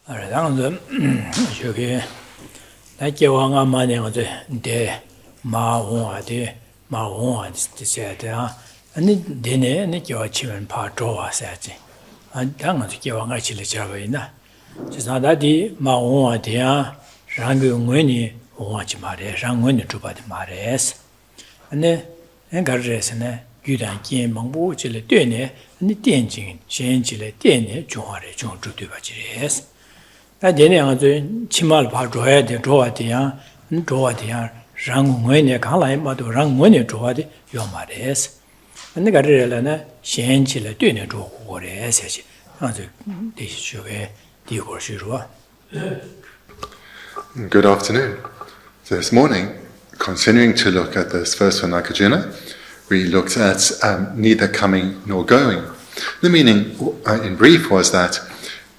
당연히 저기 나게와가 많이 어제 마원화데 아니 되네 내가 치면 봐 줘와야지 당연히 게와가 치를 잡아이나 지사다디 마원화데야 랑근원이 원하지 말해 랑원이 주바디 말해스 아니 엔가르스네 유단 긴 망보지를 되네 아니 된진 현지를 되네 중화를 좀 주되바지레스 나 되네 아주 치말 봐 줘야 돼 줘야돼야 줘야돼야 랑원이 강라에 마도 랑원이 줘야돼 요 말해스 아니 가르래라나 현지를 되네 줘고래세지 아주 대시주에 디고시로 Good afternoon. This morning, continuing to look at this verse from Nagarjuna, we looked at neither coming nor going. The meaning, in brief, was that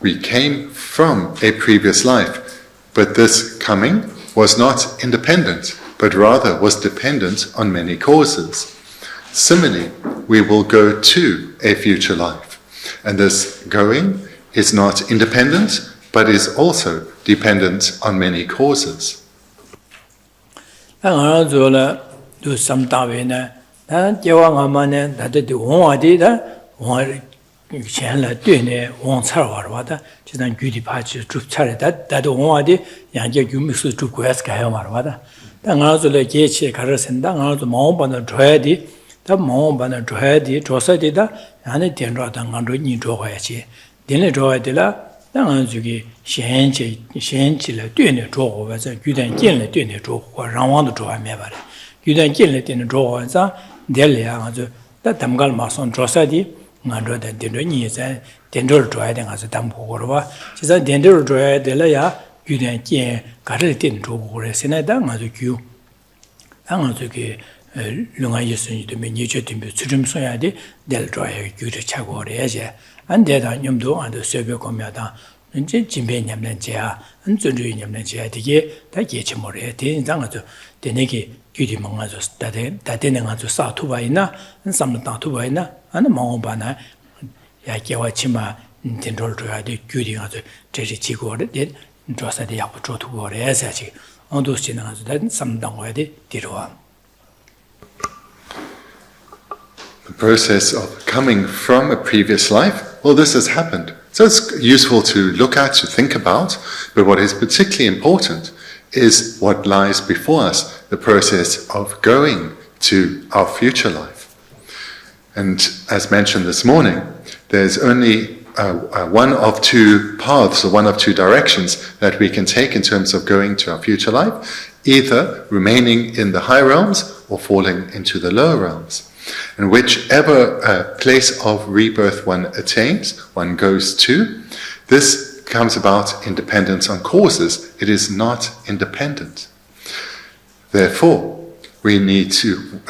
we came from a previous life, but this coming was not independent, but rather was dependent on many causes. Similarly, we will go to a future life, and this going is not independent, but is also dependent on many causes. do some Davina, and Yawamane, that the one did one Chandler doing one Sarawada, just a good departure to Charity, that one did, and you mix to Guesca Marvada. Then also the Geshe Thubten Rabten, the Mount Tradi, the Mount Tradi, Trosadida, and the Tenra under Nitroachi. Then Droidilla. 当然这个先起来对的做活在有点进来对的做活让往的做还没办法有点进来对的做活在这里啊就那他们干嘛送做啥的俺说的点着你在点着做一点还是当不活了吧现在点着做的了呀有点进搞这点做活了现在当然就就当然这个另外一生意的没你决定出这么说呀的点做有点吃过的些 안 되다 념도 안도 세배 거면다 이제 진배 냠는지야 안 존중이 냠는지야 되게 다 예치 모래 대장아도 되네게 규리 먹어서 다되는 아주 사투바 있나 안 삼다 투바 있나 안 먹어봐나 야게와 치마 된돌 줘야 돼 규리 아주 제시 지고를 돼 줘서도 약부 줘두고 해야지 언도 지나가서 삼당 와야 돼 뒤로와 The process of coming from a previous life, well, this has happened. So it's useful to look at, to think about, but what is particularly important is what lies before us, the process of going to our future life. And as mentioned this morning, there's only one of two paths or one of two directions that we can take in terms of going to our future life, either remaining in the high realms or falling into the lower realms. And whichever place of rebirth one attains, one goes to, this comes about in dependence on causes. It is not independent. Therefore, we need to,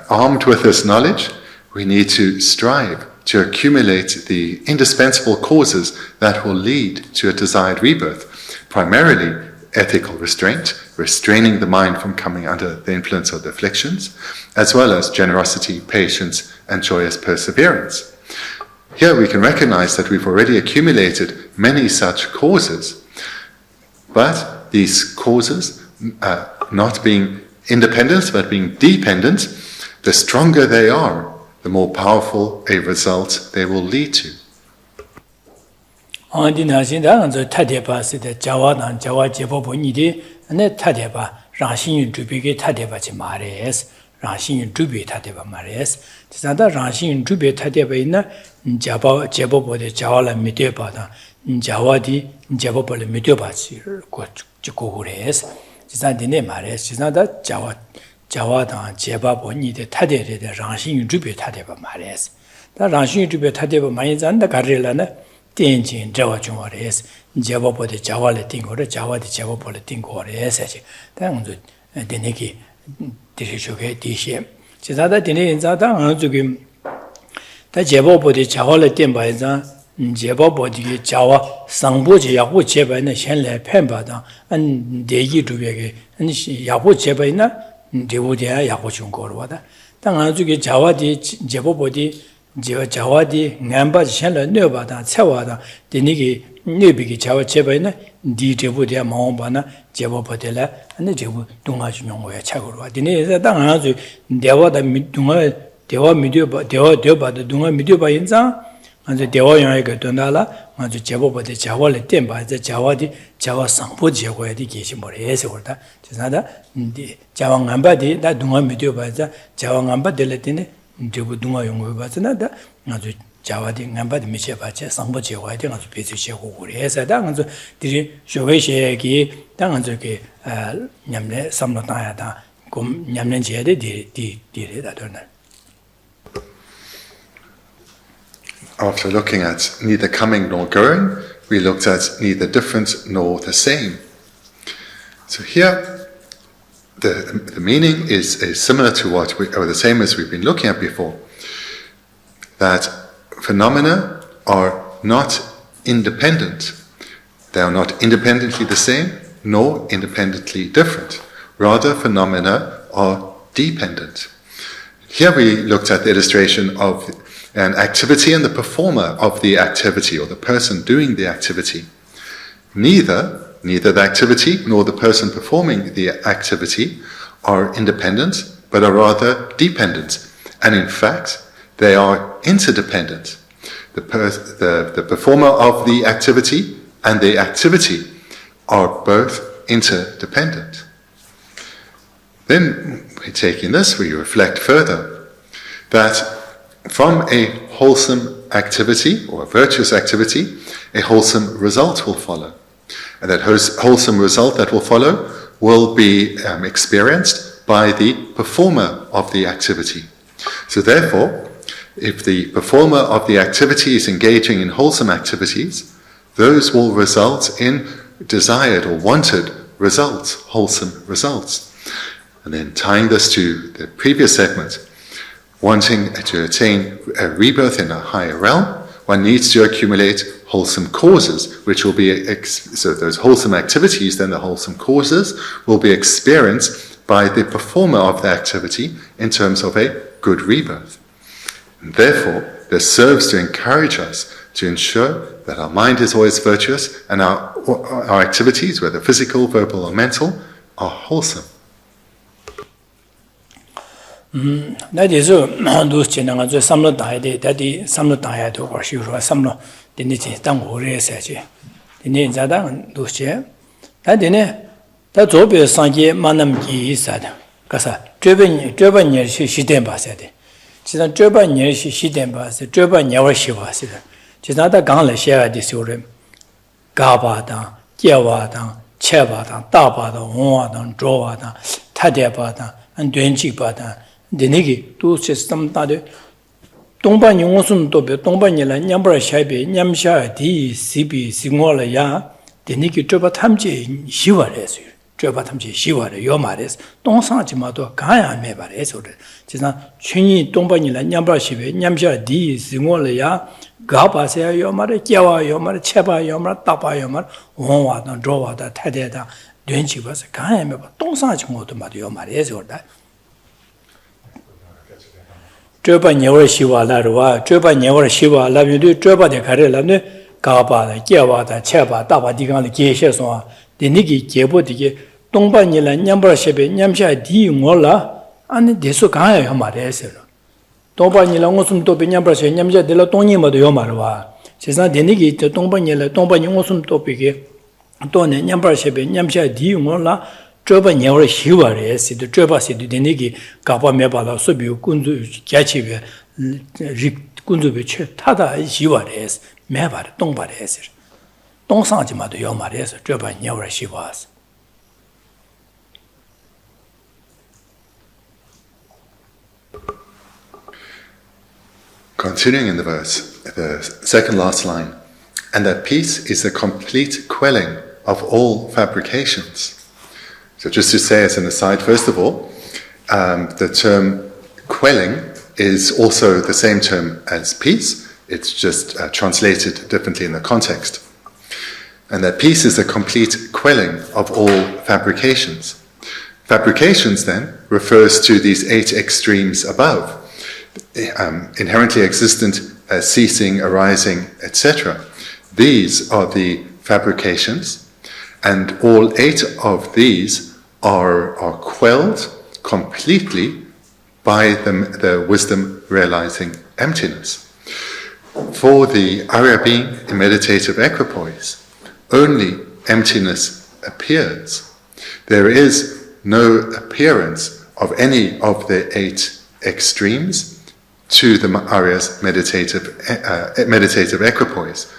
armed with this knowledge, we need to strive to accumulate the indispensable causes that will lead to a desired rebirth, primarily ethical restraint, restraining the mind from coming under the influence of the afflictions, as well as generosity, patience, and joyous perseverance. Here we can recognize that we've already accumulated many such causes, but these causes, not being independent, but being dependent, the stronger they are, the more powerful a result they will lead to. 어디나신다 저 타대바스데 자와단 자와 제보보니디 네 타대바 라신이 주비게 타대바지 말레스 라신이 주비 타대바 말레스 지사다 라신이 주비 타대바 있나 자바 제보보데 자와라 미대바다 자와디 제보벌 미대바지 고고레스 지사디네 말레스 지사다 자와단 제바보니데 타대데 라신이 주비 타대바 말레스 다 라신이 주비 타대바 많이 잔다 가르라나 电经这个中国的是，结果不的加瓦的定过的，加瓦的结果不的定过的事情，但我们的那个的是说个这些，其他的的那咱当然这个，但结果不的加瓦的定吧，咱结果不的加瓦上不去，也不结巴呢，先来判吧的，第一主别个，也不结巴呢，第五天也不中国了的，当然这个加瓦的结果不的。 자와디 냠바 챤라 뇌바다 차와다 데니기 Nibiki Chawa Chebana, D. Jebudia Mahobana, Jebo Potela, and the Jebu Dunga Junga Chagua. Dine Danga, Dewa the Dunga, Dewa Midio, Dewa the Dunga Midio by Inza, and the Dewa Yaga Donala, and the Jebo but the Jawa Temba, the Jawadi, Jawa Sampo Jawa education or Esorta, Tisnada, the Jawangambadi, that Dunga Midio by the Jawangamba de Latine, Jebu Dunga Yunga Basanada, and the Jawadi Namba Michebache, Sambo Jawadi, and the Pizzi Shaguri, as I dang the Shoveshi, Danganzuki, Yamne, Samnotayata, Gum Yamnenjede, did I don't know. After looking at neither coming nor going, we looked at neither different nor the same. So here, the meaning is similar to or the same as we've been looking at before, that phenomena are not independent. They are not independently the same, nor independently different. Rather, phenomena are dependent. Here we looked at the illustration of an activity and the performer of the activity, or the person doing the activity. Neither the activity nor the person performing the activity are independent, but are rather dependent. And in fact, they are interdependent. The performer of the activity and the activity are both interdependent. Then, taking this, we reflect further that from a wholesome activity or a virtuous activity, a wholesome result will follow. And that wholesome result that will follow will be experienced by the performer of the activity. So therefore, if the performer of the activity is engaging in wholesome activities, those will result in desired or wanted results, wholesome results. And then tying this to the previous segment, wanting to attain a rebirth in a higher realm, one needs to accumulate wholesome causes, which will be, so those wholesome activities, then the wholesome causes, will be experienced by the performer of the activity in terms of a good rebirth. And therefore, this serves to encourage us to ensure that our mind is always virtuous and our activities, whether physical, verbal, or mental, are wholesome. That is those Chinanga, Samlo died, Daddy, Samlo died over Shura, Samlo, the Niti, Tango, Research. The names are done, those chair. That in it, that's obvious, Sanje, Manam Gi said, Casa, German near Shidemba said. She's a German near Shidemba, the German never Shiva said. She's not a gunless share disorder. Gabada, Jawada, Chevada, Dabada, Wada, Drawada, Tadebada, and Dwenjibada. The Nigi, two system that Domba Yongsun Dobe, Domba Nila, Nyambra Shabi, Nyamsha, D, CB, Singola Ya, the Nigi Jobatamji, Shivares, Jobatamji, Shiva, Yomares, Don Sanjimato, Kaya Mebares, or Tina, Chini, Domba Nila, Nyambra Shibi, Nyamsha, D, Singola Ya, Gaba, say Yomar, Jawa, Yomar, Cheba, Yomar, Tapa, Yomar, Wada, Drawada, Tadeda, Dwenjibas, Kaya Meba, Don Sanjimoto, Yomares, or that. Joba never Shiva Larua, Joba never Shiva, love you do Joba de Carella, Gaba, Java, Cheba, Taba Digan, Geshe, the Niki, Jebo, the Domba Nila, Nyambra Shebe, Nyamsha, D, Mola, and the Sukaya Yomares. Domba Nila, Osum Topi, Nyambra, Nyamja de la Tonima de Yomarwa. She's not the Niki, the Domba Nila, Domba Osum Topi, Don Nyambra Shebe, Nyamsha, D, Mola. Joba never Shiva is the Joba city, the Niki, Gaba Mebala, Subu, Kundu, Jachive, Kundu, Tada, Shiva is, Mevar, Domba is. Don Sanjima de Yomares, Joba never Shivas. Continuing in the verse, the second last line, and that peace is the complete quelling of all fabrications. So just to say as an aside, first of all, the term quelling is also the same term as peace. It's just translated differently in the context. And that peace is the complete quelling of all fabrications. Fabrications then refers to these 8 extremes above, inherently existent, ceasing, arising, etc. These are the fabrications, and all 8 of these are quelled completely by the wisdom realizing emptiness. For the Arya being in meditative equipoise, only emptiness appears. There is no appearance of any of the 8 extremes to the Arya's meditative equipoise.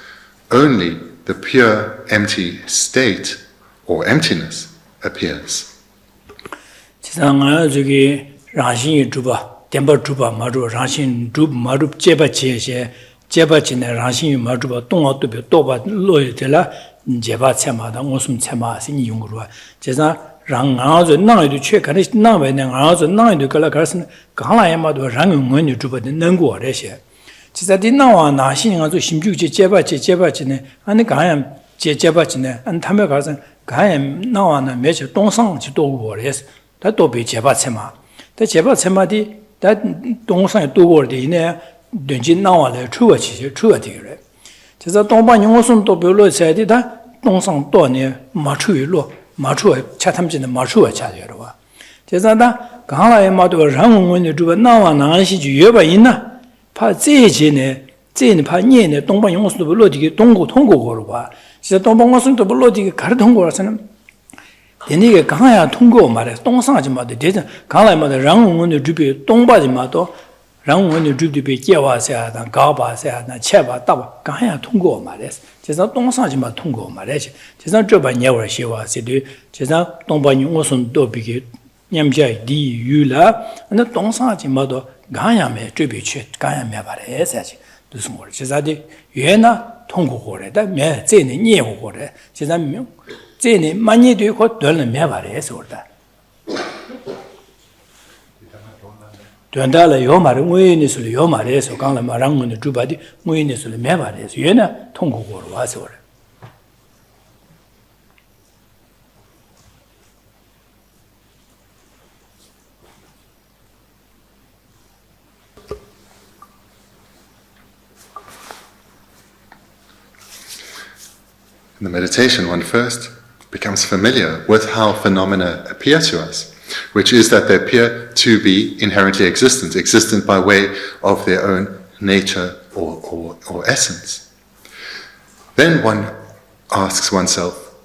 Only the pure empty state or emptiness appears. Rāshīn dhūpa, tenpa dhūpa mārūpa, rāshīn dhūpa mārūpa jeba chēshē, jeba chēne rāshīn mārūpa, tōngā tūpi, tōpa lōya tēlā, jeba tsēmā dā, ngōsum tsēmā sīngi yunguruwa. Chēsā rāng ngāzu nāngi dhū chē, kārī nāngi dhū ngāzu nāngi dhū kāla kārī kāngā yamā dhūpa rāngi ngōni dhūpa dhī nānguwa rēshē. Chēsā dhī nāwa nāshīn ngāzu shimchūk chē, jeba chēne, āni kāyam chē jeba chēne, āni tāmbē kārī kāyam nāwa nā mēchē tōngsāng chī tōguwa rēs, dā tōpi jeba tsēmā. 다 제바 쳔마디 다 동상에 두고르디네 된지 나와래 추가치 추가디래 그래서 동반 용어선 또 별로 세디다 동상 또네 마추이로 마추 차탐진의 마추와 차여로 와 그래서 다 강라에 마도 랑원의 주가 나와 나시 주여바 있나 파 제제네 제네 파 년에 동반 용어선도 별로디게 동고 통고고로 와 그래서 동반 용어선도 별로디게 가르 통고라서는 대니게 강야 통고 말해 동상하지 마도 대전 강라마다 랑원의 주비 동바지 마도 랑원의 주비 깨와서야 가바서야 채바 따바 강야 통고 말해 제가 동상하지 마 통고 말해지 제가 저바 녀월 시와세도 제가 동바니 오선도 비게 냠자이 디유라 근데 동상하지 마도 강야매 주비 취 강야매 말해야지 무슨 걸 제가디 예나 통고고래다 매 제네 녀고고래 제가 제네 많이 되고 돌는 매발해서 그러다. 된다라 요 말은 무인이슬 요 말에서 강라 말한 거는 주바디 무인이슬 매발해서 얘나 통고고로 와서 그래. In the meditation, one first becomes familiar with how phenomena appear to us, which is that they appear to be inherently existent by way of their own nature or essence. Then one asks oneself,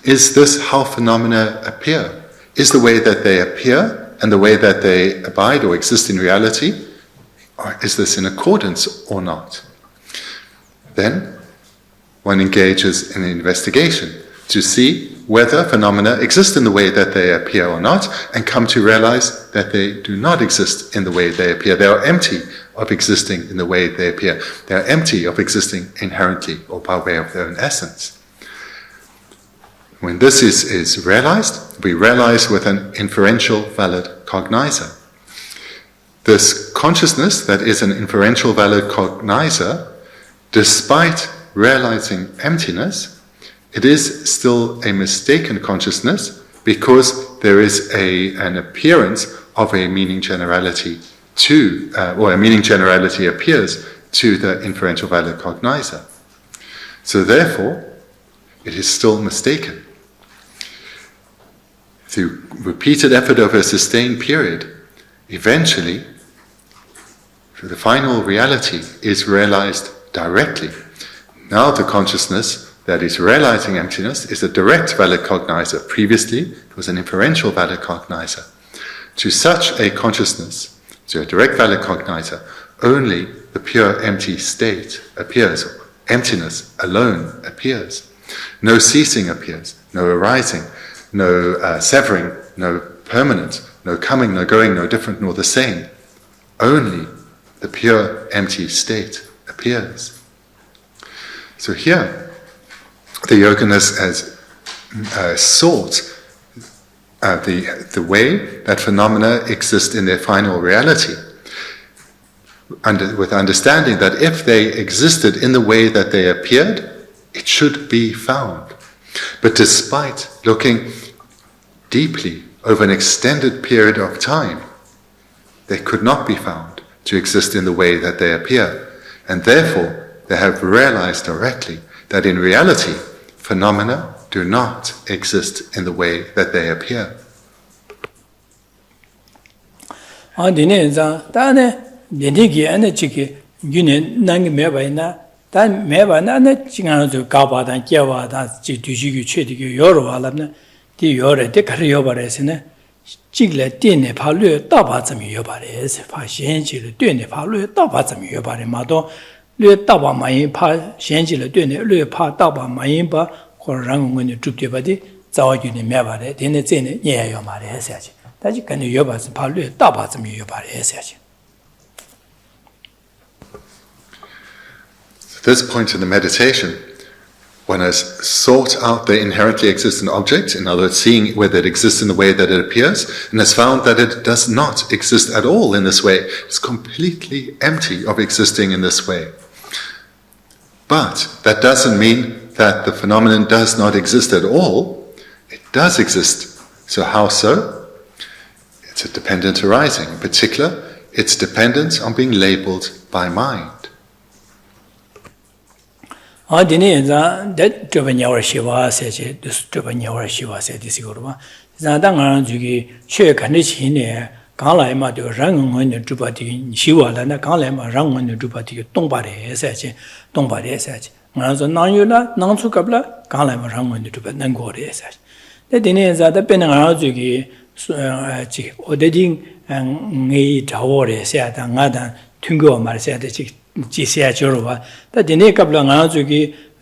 is this how phenomena appear? Is the way that they appear and the way that they abide or exist in reality, or is this in accordance or not? Then one engages in an investigation to see whether phenomena exist in the way that they appear or not, and come to realize that they do not exist in the way they appear. They are empty of existing in the way they appear. They are empty of existing inherently or by way of their own essence. When this is realized, we realize with an inferential valid cognizer. This consciousness that is an inferential valid cognizer, despite realizing emptiness, it is still a mistaken consciousness because there is an appearance of a meaning generality or a meaning generality appears to the inferential valid cognizer. So therefore, it is still mistaken. Through repeated effort over a sustained period, eventually, the final reality is realized directly. Now the consciousness that is realizing emptiness is a direct valid cognizer. Previously, it was an inferential valid cognizer. To such a consciousness, to a direct valid cognizer, only the pure empty state appears. Emptiness alone appears. No ceasing appears, no arising, no severing, no permanent, no coming, no going, no different nor the same. Only the pure empty state appears. So here, the yoginist has sought the way that phenomena exist in their final reality, with understanding that if they existed in the way that they appeared, it should be found. But despite looking deeply over an extended period of time, they could not be found to exist in the way that they appear. And therefore, they have realized directly that in reality, phenomena do not exist in the way that they appear. At this point in the meditation, one has sought out the inherently existent object, in other words, seeing whether it exists in the way that it appears, and has found that it does not exist at all in this way. It's completely empty of existing in this way. But that doesn't mean that the phenomenon does not exist at all. It does exist. So how so? It's a dependent arising. In particular, it's dependent on being labeled by mind.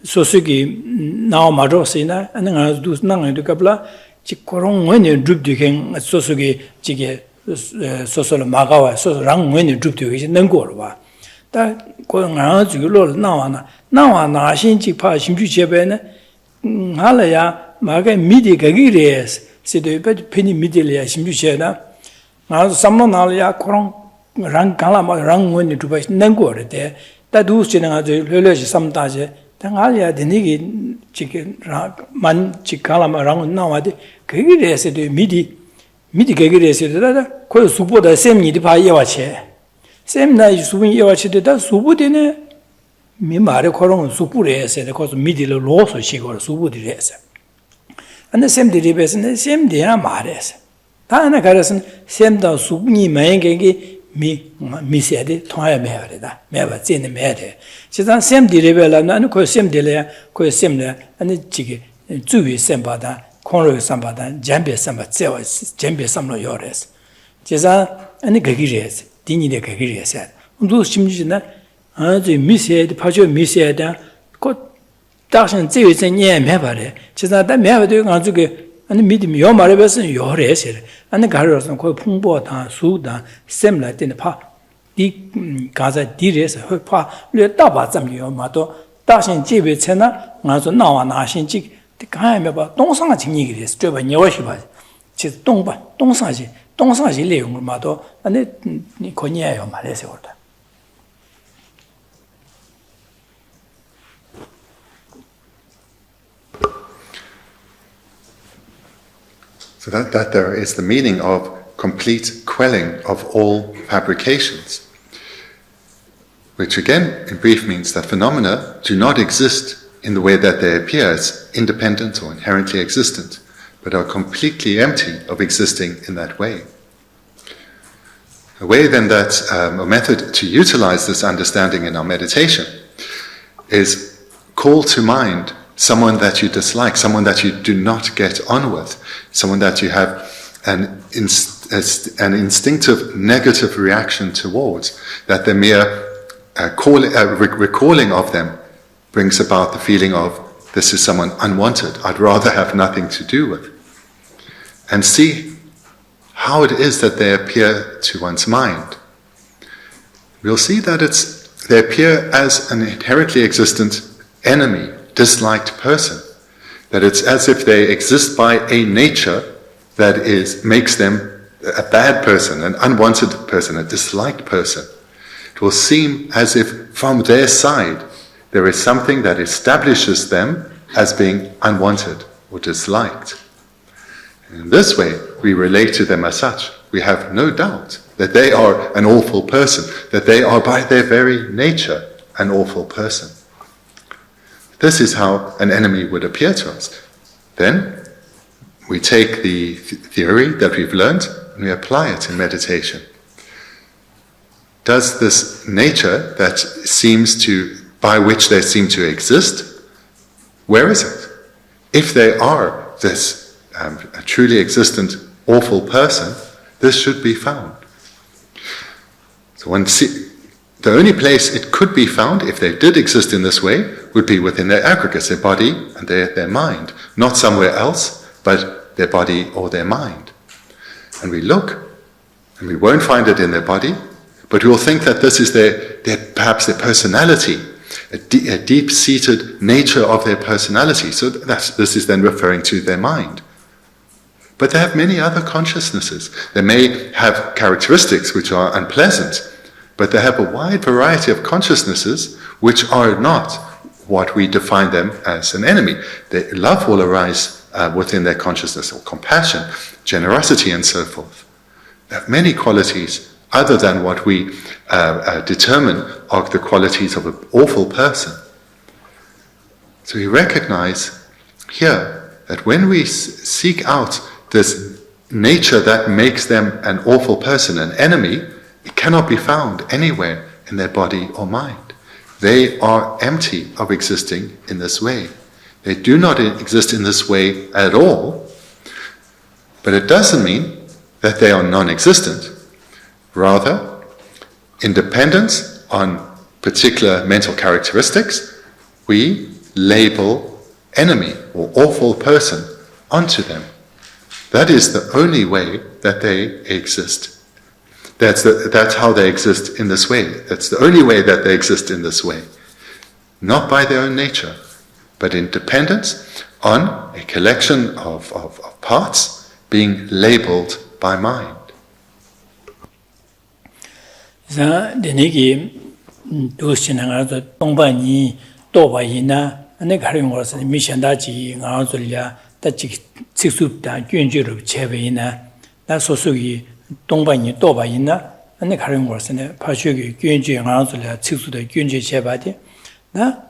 Sosugi now Marosina and then do nang to Kabla, Chikorong when you droop to him, Sosugi, Chige, Sosol Magawa, so rang when you droop to his Nangorwa. That going around to Lord now, Shin Chipa, Shimpucheben, Halaya, Maga Midi Gagires, said the penny middle Shimpuchena. Now someone Alia Korong rang Kalama rang when you droop Nangor there. That do sometimes. Tangalia denigi chicken man chicalama around nowadays. Kegres de midi kegres, quite support the same need by Yawache. Same night, Subin Yawache, that Subudine Mimare Coron Supures, and the cause middle loss of she got Subudires. And the same derivatives and the same dear Mares. Tana Garrison, same down Subni Mangegi. Mi said, Toya Merida, never seen the matter. She's on same delivery, and quite same delay, quite similar, and the chicken, Zui Sambada, Conroy Sambada, Jambi Samba, Jambi Samlo Yores. She's on any Gagirias, Dini the Gagiria said. Those chimney, and the Miss said, Pajo Miss said, got Dashan Zeus and Yam Mavare. She's not that Mavade on to get. And meet me your marvelous and your race, and the garrison called Pumbo, Sudan, similar in the park. The Gaza Dires, her pa, let Dabazam your mato, Dashin Jibitsena, Nazo now and Ashin Jig, the kind about Don Sanji is driven your shiva. She's Donba, Don Sanji Leon mato, and it Niconia or Malese order. So that there is the meaning of complete quelling of all fabrications, which again, in brief, means that phenomena do not exist in the way that they appear as independent or inherently existent, but are completely empty of existing in that way. A way then that, a method to utilize this understanding in our meditation is call to mind someone that you dislike, someone that you do not get on with, someone that you have an instinctive negative reaction towards, that the mere recalling of them brings about the feeling of, this is someone unwanted, I'd rather have nothing to do with. And see how it is that they appear to one's mind. We'll see that they appear as an inherently existent enemy, disliked person, that it's as if they exist by a nature that makes them a bad person, an unwanted person, a disliked person. It will seem as if from their side there is something that establishes them as being unwanted or disliked. In this way, we relate to them as such. We have no doubt that they are an awful person, that they are by their very nature an awful person. This is how an enemy would appear to us. Then we take the theory that we've learned and we apply it in meditation. Does this nature that by which they seem to exist, where is it? If they are this a truly existent awful person, this should be found. So the only place it could be found, if they did exist in this way, would be within their aggregates, their body and their mind. Not somewhere else, but their body or their mind. And we look, and we won't find it in their body, but we'll think that this is perhaps their personality, a deep-seated nature of their personality. So this is then referring to their mind. But they have many other consciousnesses. They may have characteristics which are unpleasant, but they have a wide variety of consciousnesses which are not what we define them as an enemy. Love will arise within their consciousness, or compassion, generosity, and so forth. They have many qualities other than what we determine are the qualities of an awful person. So we recognize here that when we seek out this nature that makes them an awful person, an enemy, it cannot be found anywhere in their body or mind. They are empty of existing in this way. They do not exist in this way at all, but it doesn't mean that they are non-existent. Rather, in dependence on particular mental characteristics, we label enemy or awful person onto them. That is the only way that they exist. That's how they exist in this way. That's the only way that they exist in this way. Not by their own nature, but in dependence on a collection of parts being labeled by mind. Denigi dosinanga Dongbani Dobaina and the Karim was a mission daji Anzulia that Sixup Junjur Chevina, that's also Dongbani Dobaina and the Karim was in a Pashugi Junji Anzulia Sixu the Junji Chevati, the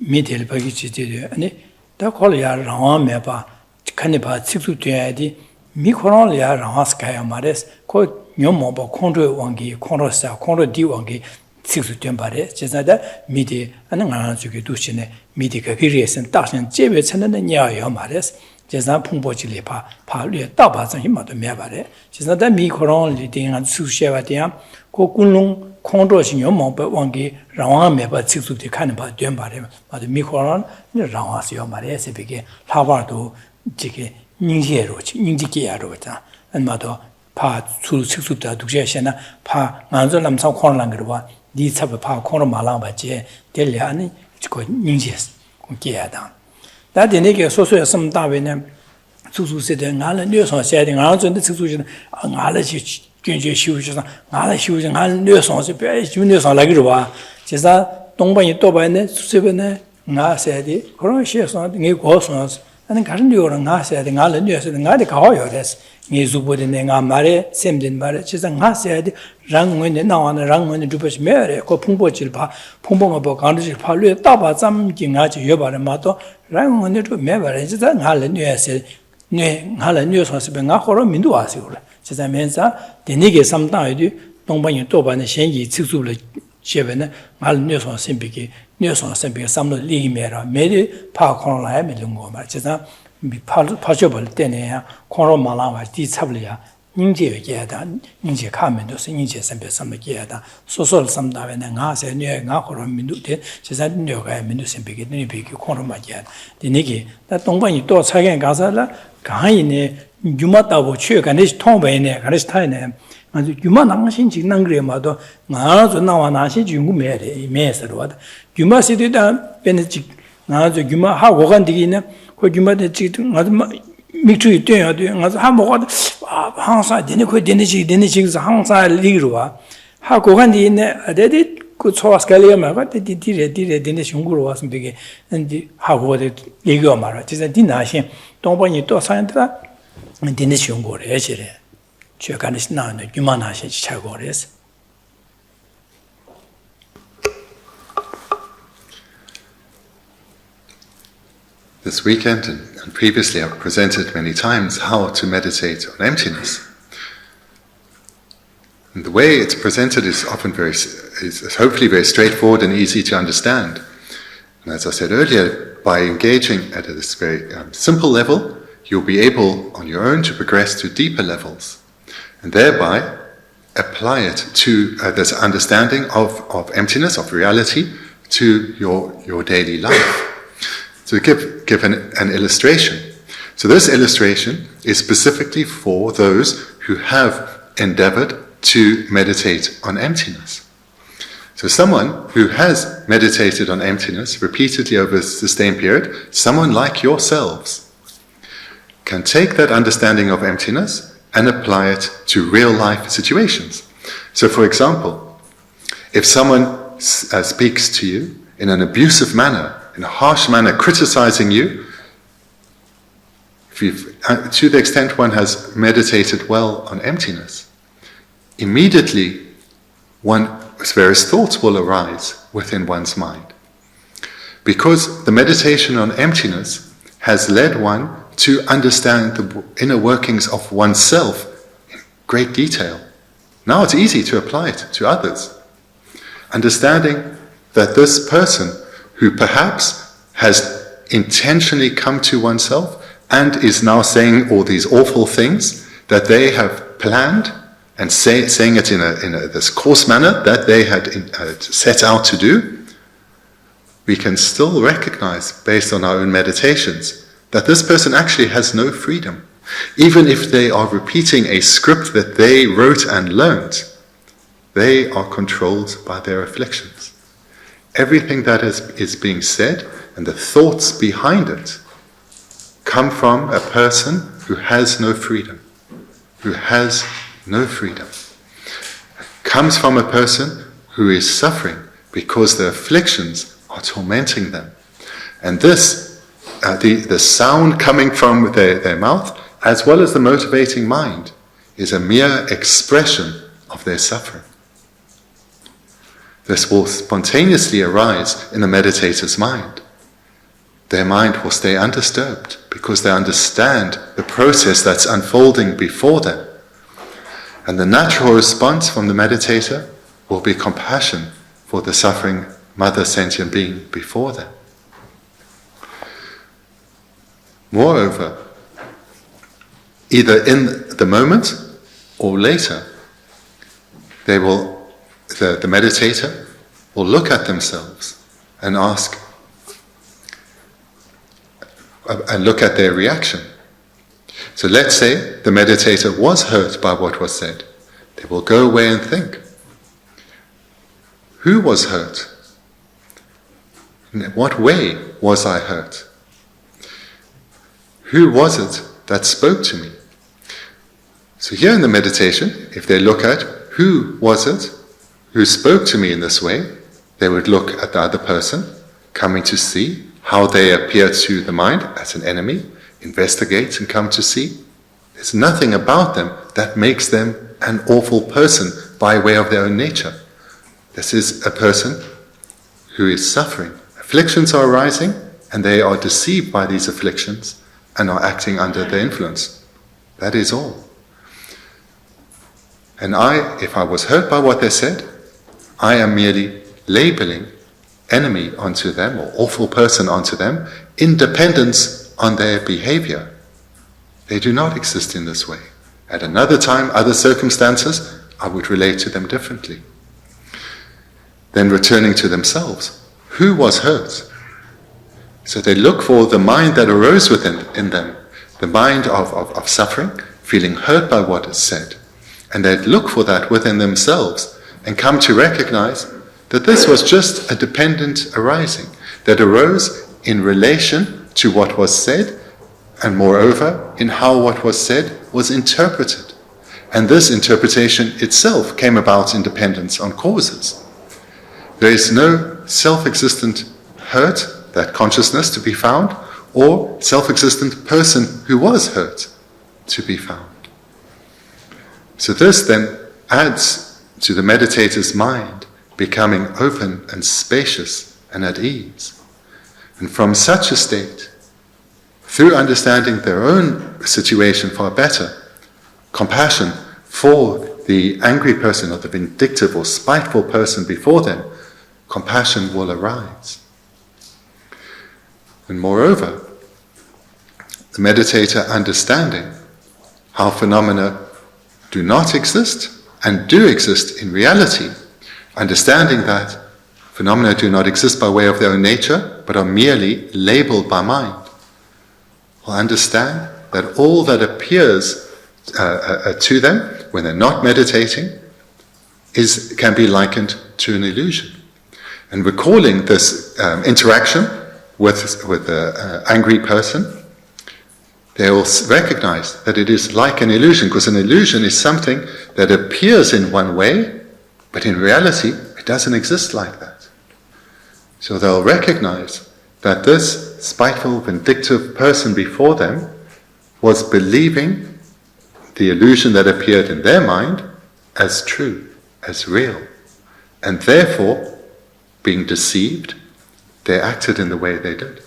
middle package and the Kolia Rameba Canipa Sixu Tiadi, Mikolia Ramaskaya Mares, called Yomobo Conro Wangi, Conrosa, Conro Di Wangi, Sixu Tempare, Chesada, Midi, and Anzuki Dushine, Midi Kakirias and Tashan, Jebets and the Nya Mares, Chesna Pumbochilipa, Palia, Tabas and Hima to Mebare, Chesnada Mikoron leading and Sushevatiam, Kokunung, Conros in Yomo, but Wangi, Rawan Meba, Sixu the Cannibal Dembare, but the Mikoron, the Rawas Yomares began, Havardo, Jiki, Ninjero, Ninjikiarota, and Mato. Pa sul sixuta dushena pa manzo lamsa khonlangrwa di sab pa khon malang ba je deliani ko ninjes ko geada da de ne ge so so sam da we ne su su se de ngala nyo so se de ngala zhen de su su ngala ji jun je xiu ji sa ngala xiu ji ngala nyo so se be ju nyo so la ge wa je sa dongban yi doban ne su se be ne nga se de ko xie so nge go so and 가는 요는 나서야 돼. 나는 녀서 나한테 가요. 그래서 예수보다 내가 말에 샘된 말에 진짜 나서야 돼. 랑문에 나와는 랑문에 두버시 매래. 그 풍보질 봐. 풍보가 뭐 가는지 팔려 따봐 잠긴하지 여바를 마도 랑문에 좀 매바래. 진짜 나는 녀서 네 나는 녀서 나 호로 민도 와서 그래. 진짜 면서 되니게 삼다이도 동반이 또반의 현이 측수를 제베는 나는 녀서 샘비게 녀서 샘비게 삼로 리메라 매리 파콘라에 밀는 거 말이야. 파셔볼 때네야 콘로 말아와 뒤잡려야 닝제게다 닝제 가면도 닝제 샘비 삼게다 소설 삼다에는 나세 녀가 호로 민도데 제가 녀가 민도 샘비게 네 비게 콘로 맞이야. 되니게 나 동반이 또 차게 가서라 가이네 유마다고 최간에 통배네 가르스 타이네 아주 유마 남신 직난 그래마도 나도 나와 나시 중고 매래 매서로 와다 유마 시대다 베네직 나도 유마 하고 간디기네 그 유마데 지금 아주 미추이 돼야 돼 아주 한 먹어도 항상 되네 그 되네지서 항상 리로와 하고 간디네 아데디 그 초스칼리아 말고 디디레 되네 중고로 와서 되게 근데 하고 얘기가 말아 진짜 디나신 동반이 또 사연들아 되네 중고래 해지래 최간에 나는 유만하시 차고래서 This weekend and previously I've presented many times how to meditate on emptiness. And the way it's presented is often is hopefully very straightforward and easy to understand. And as I said earlier, by engaging at this very simple level, you'll be able on your own to progress to deeper levels and thereby apply it to this understanding of emptiness, of reality, to your daily life. So give an illustration. So this illustration is specifically for those who have endeavored to meditate on emptiness. So someone who has meditated on emptiness repeatedly over a sustained period, someone like yourselves, can take that understanding of emptiness and apply it to real life situations. So for example, if someone speaks to you in an abusive manner, in a harsh manner, criticizing you, to the extent one has meditated well on emptiness, immediately various thoughts will arise within one's mind. Because the meditation on emptiness has led one to understand the inner workings of oneself in great detail. Now it's easy to apply it to others. Understanding that this person who perhaps has intentionally come to oneself and is now saying all these awful things that they have planned and saying it in this coarse manner that they had set out to do, we can still recognize, based on our own meditations, that this person actually has no freedom. Even if they are repeating a script that they wrote and learned, they are controlled by their afflictions. Everything that is being said and the thoughts behind it come from a person who has no freedom, comes from a person who is suffering because their afflictions are tormenting them. And this, the sound coming from their mouth, as well as the motivating mind, is a mere expression of their suffering. This will spontaneously arise in the meditator's mind. Their mind will stay undisturbed because they understand the process that's unfolding before them. And the natural response from the meditator will be compassion for the suffering mother sentient being before them. Moreover, either in the moment or later, the meditator will look at themselves and ask, and look at their reaction. So let's say the meditator was hurt by what was said. They will go away and think, who was hurt? In what way was I hurt? Who was it that spoke to me? So here in the meditation, if they look at who was it who spoke to me in this way, they would look at the other person, coming to see how they appear to the mind as an enemy, investigate and come to see. There's nothing about them that makes them an awful person by way of their own nature. This is a person who is suffering. Afflictions are arising and they are deceived by these afflictions and are acting under their influence. That is all. And if I was hurt by what they said, I am merely labeling enemy onto them or awful person onto them in dependence on their behavior. They do not exist in this way. At another time, other circumstances, I would relate to them differently. Then returning to themselves, who was hurt? So they look for the mind that arose within them, the mind of suffering, feeling hurt by what is said. And they look for that within themselves and come to recognize that this was just a dependent arising that arose in relation to what was said, and moreover, in how what was said was interpreted. And this interpretation itself came about in dependence on causes. There is no self-existent hurt, that consciousness, to be found, or self-existent person who was hurt to be found. So this then adds to the meditator's mind becoming open and spacious and at ease. And from such a state, through understanding their own situation far better, compassion for the angry person or the vindictive or spiteful person before them, compassion will arise. And moreover, the meditator understanding how phenomena do not exist and do exist in reality, understanding that phenomena do not exist by way of their own nature, but are merely labeled by mind, will understand that all that appears to them when they're not meditating can be likened to an illusion. And recalling this interaction with the angry person, they will recognize that it is like an illusion, because an illusion is something that appears in one way, but in reality it doesn't exist like that. So they'll recognize that this spiteful, vindictive person before them was believing the illusion that appeared in their mind as true, as real. And therefore, being deceived, they acted in the way they did.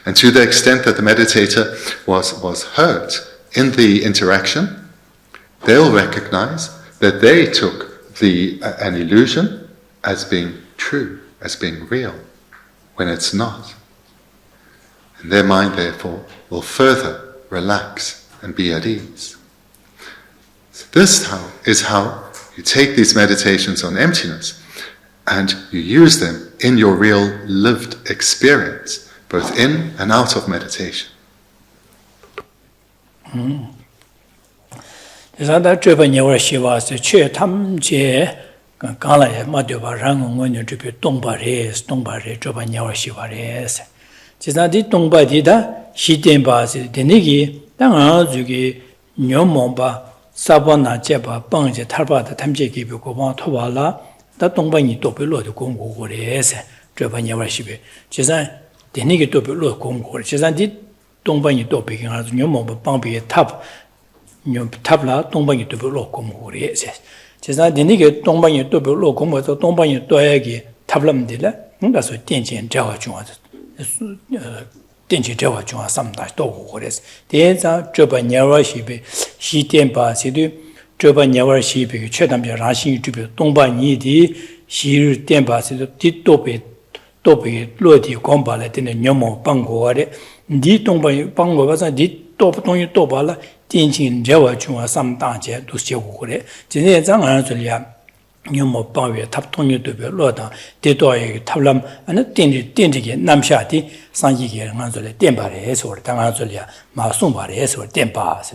And to the extent that the meditator was hurt in the interaction, they'll recognize that they took an illusion as being true, as being real, when it's not. And their mind, therefore, will further relax and be at ease. So this is how you take these meditations on emptiness and you use them in your real lived experience, both in and out of meditation. Sabana Jeba, Bangja, Tarbata, Tamje, Gibukoma, Tobala, that Dongbani Topilo, the Congo, Jabanya Shibe. Chizan, the Nigga Topilo, Congo, Chizan did Dongbani Topic, and Yomo, Bambi, Tap, Tabla, Dongbani Topilo, Congo, Chizan, the Nigga Dongbani Topilo, Congo, Dongbani Toyagi, Tablam Dilla, that's what Tenji and Java Juan. Tenji Java Juan sometimes Togores. The answer Jabanya Shibe, Shi Tempa, Sidu, Jabanya Shibe, Chetam Rashi to be Tomba Nidi, Shi Tempa, Titope, Topi, Lodi, Combalet in the Nyomo, Bangoare, Di Tomba Bango was a di top Tony Tobala, Tenji Java Juan sometimes to Siogore. The answer Nyomo Bawi, Taptoni to be Loda, Tetoy, Tablam, and a Tenji, Namshati, Sanji, and Manzole, Tempares or Tangazolia, Masumbares or Tempas.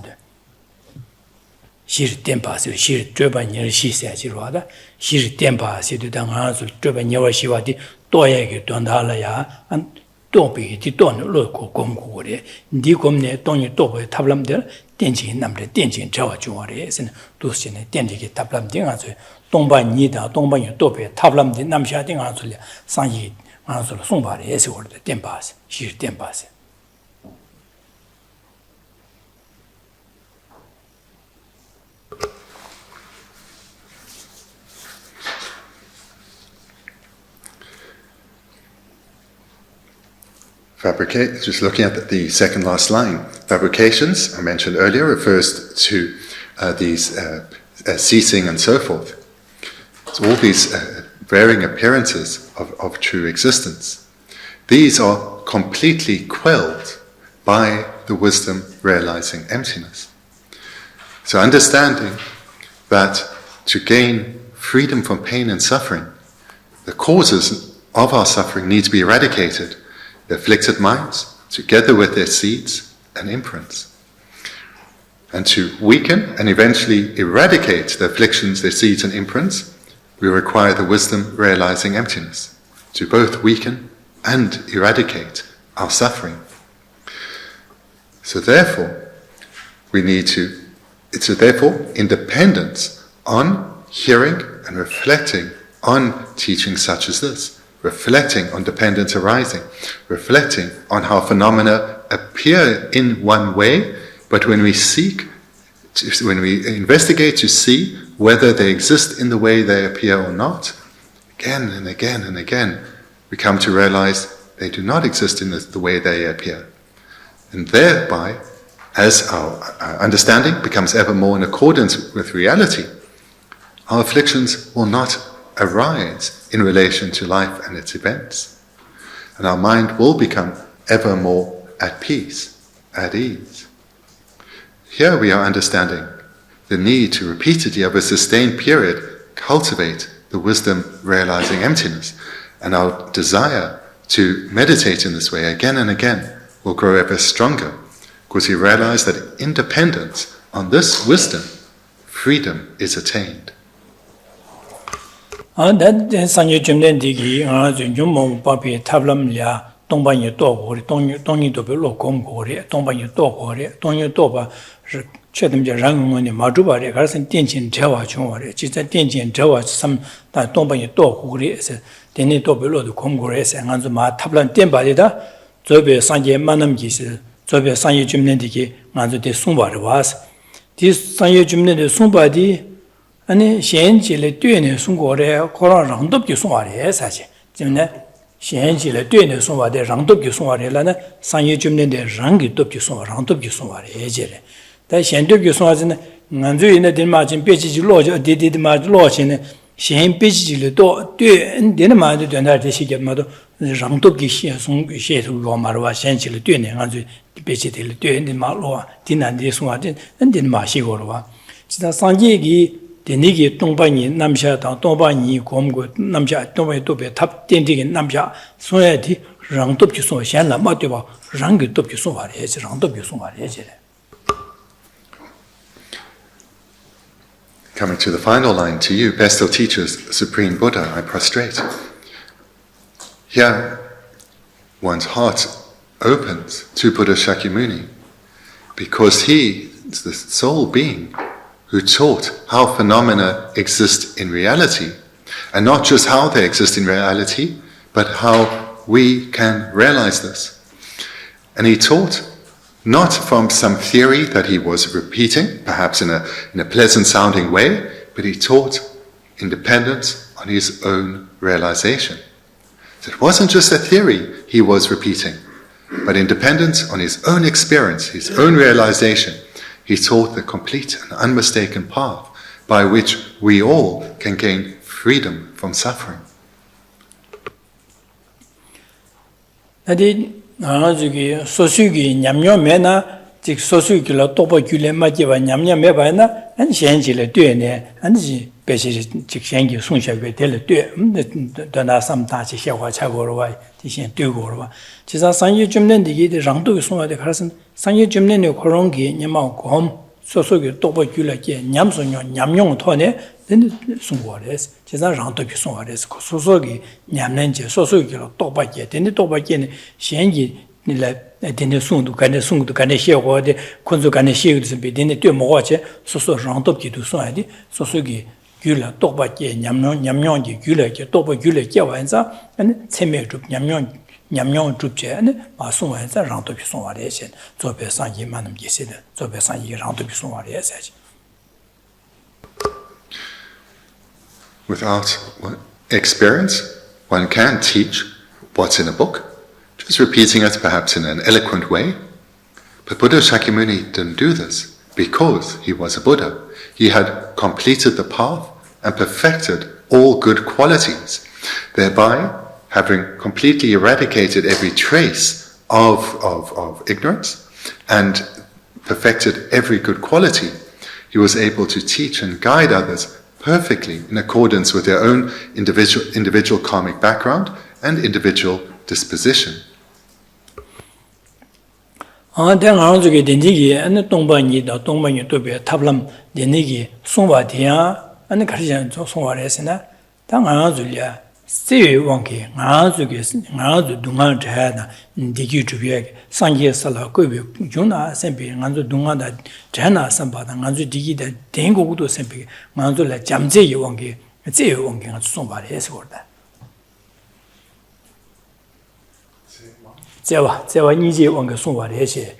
She Tempas, she Turban, she says, rather, she Tempas, to Tangazo, Turban, Shivati, Toyag, Dondalaya, and Topi, Titon, Loco, Gomgore, Dicomne, Tony Topo, Tablam there, Tenji, number Tenji, Java Juarez, and Lucian, Tenji, Tablam Dingazo. Tomba Nida, Tomba Tope, Tablam de Namsha Ding Ansulia, Sanji, Ansel, Sumbari, as or the Tempas, she Tempas. Just looking at the second last line, fabrications, I mentioned earlier, refers to these ceasing and so forth. So all these varying appearances of true existence, these are completely quelled by the wisdom realizing emptiness. So understanding that to gain freedom from pain and suffering, the causes of our suffering need to be eradicated, the afflicted minds, together with their seeds and imprints. And to weaken and eventually eradicate the afflictions, their seeds and imprints, we require the wisdom realizing emptiness to both weaken and eradicate our suffering. So therefore, independence on hearing and reflecting on teaching such as this, reflecting on dependence arising, reflecting on how phenomena appear in one way, but when we investigate to see whether they exist in the way they appear or not, again and again and again, we come to realize they do not exist in the way they appear. And thereby, as our understanding becomes ever more in accordance with reality, our afflictions will not arise in relation to life and its events. And our mind will become ever more at peace, at ease. Here we are understanding the need to repeatedly, over a sustained period, cultivate the wisdom realizing emptiness. And our desire to meditate in this way again and again will grow ever stronger, because we realize that independence on this wisdom, freedom is attained. 아니 현실에 뛰는 순고래 코로나 랑덥기 송아래 사실 지금네 현실에 뛰는 송아래 랑덥기 송아래라는 상예 줌는데 랑기 dob기 송아 랑덥기 송아래 예제래 다 현dob기 송아지는 난주인의 들마진 빼지지 로저 디디디 마지 로치는 현 빼지지를 또 뛰는 마도 된다 되시게마도 랑덥기 시송 시에서 로마르와 현실에 뛰는 난주 빼지들 뛰는 마로 디난디 송아진 엔디 마시고로와 진짜 상계기 Denigi Tongbani Namsha Tongbani Gomgo Namsha Tongbai Tobe Tap Dendigi Namsha Soyati Rang Dobki Song Shan La Matiba Rangi Dobki Song Varese Rang Dobki Song Varese. Coming to the final line, to you, best of teachers, Supreme Buddha, I prostrate. Here, one's heart opens to Buddha Shakyamuni, because he is the sole being who taught how phenomena exist in reality, and not just how they exist in reality, but how we can realize this. And he taught not from some theory that he was repeating, perhaps in a pleasant-sounding way, but he taught independence on his own realization. So it wasn't just a theory he was repeating, but independence on his own experience, his own realization. He taught the complete and unmistaken path by which we all can gain freedom from suffering. 즉 소수기로 또보 귤레마지와 냠냠해봐나 안 현실에 되네 안지 배시 직생기 송샤게 될 때. 더나 삼다지 샤와 차고로와 대신 되고로와 지사 상유 줍는 디게 랑도 송화데 가르선 상유 줍는 그런 게 냠마 곰 소수기 또보 귤레게 냠소뇨 냠용 토네 된 송화레스 지사 랑도 비송화레스 소수기 냠는지 소수기로 또바게 되네 또바게는 현기 nila dine sungdu kane xewa de kunzu kane xewa de sembe dine tue mowa che soso rangtop ki du sunga di soso ki gyula tokpa ke nyamnyong ki gyula ke tokpa gyula ke wa yanza tseme drup nyamnyong drup che ma sunga yanza rangtop ki sunga re che zobe sangi manam ki se de zobe sangi rangtop ki sunga re se che. Without experience, one can't teach what's in a book. Just repeating it perhaps in an eloquent way. But Buddha Shakyamuni didn't do this because he was a Buddha. He had completed the path and perfected all good qualities, thereby having completely eradicated every trace of ignorance and perfected every good quality. He was able to teach and guide others perfectly in accordance with their own individual karmic background and individual disposition. Then Aranzuki Dendigi and the Tongbani, the Tongbani to be a tablam, Denigi, Sumba Tia, and the Christian Sumba Resina, Tang Aranzulia, Stay Wonki, Aranzuki, Aranzu Dungan Jana, Digi to be Sangi Sala Kobi, Juna, Sempi, Anzu Dungana, Jana Samba, and Anzu Digi, the Dengo to Sempi, Manzula Jamze Wonki, a Zay Wonki and Sumba Resword. Zewa Niji Wanga Sungwa Reshe.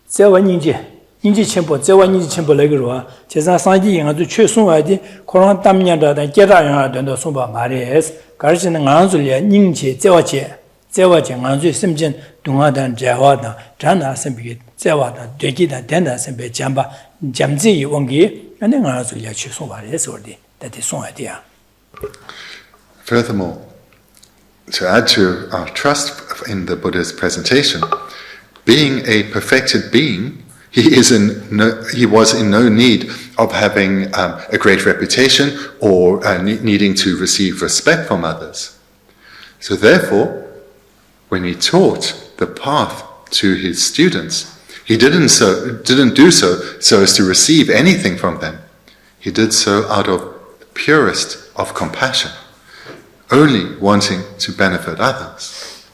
Zewa Ninji Chimpo, Zewa Ninji Chimpo Legua, Chesa Sanji and the Chu Sungadi, Koran Tamyanda, and Gera and the Sumba Maries, Garson and Anzulia, Ninji, Zewache, Zewa Janganzu Simjin, Dungadan, Jawada, Jana Simbi, Zewada, Degida, Denda Simbe, Jamba, Jamzi, Wongi, and then Azulia Chisova, that is one idea. Furthermore, to add to our trust in the Buddha's presentation, being a perfected being, he was in no need of having a great reputation or needing to receive respect from others. So therefore, when he taught the path to his students, he didn't do so as to receive anything from them. He did so out of the purest of compassion, only wanting to benefit others.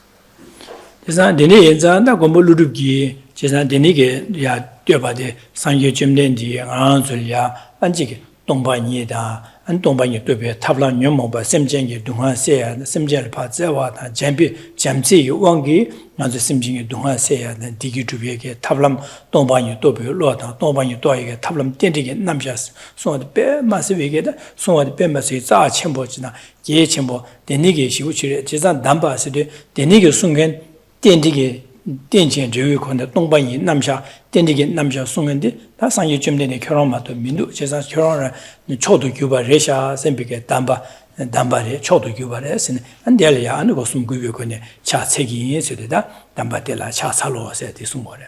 An Domba to be Tabla Nyomoba, Simjang, Dunha Sea, the Simjal Pazewa, Jambi, Jamsi, Wangi, not the Simjing Dunha Sea, the Digi to be a Tablam, Domba to be Lota, Domba Toy, Tablam Tentig, Namjas, so the bear massive get, so the Bembas is our Chimbochina, Ye Chimbo, the Nigi, which is a Damba City, the Nigi Sungen, Tendig. 电线只有可能东半夜南下电这个南下送人的他上一准备的客人嘛都民度其实客人你超度九百热下身边个单把的超度九百的是呢安点了呀那个送贵可能恰车给也是的单把的啦恰差了是的送我的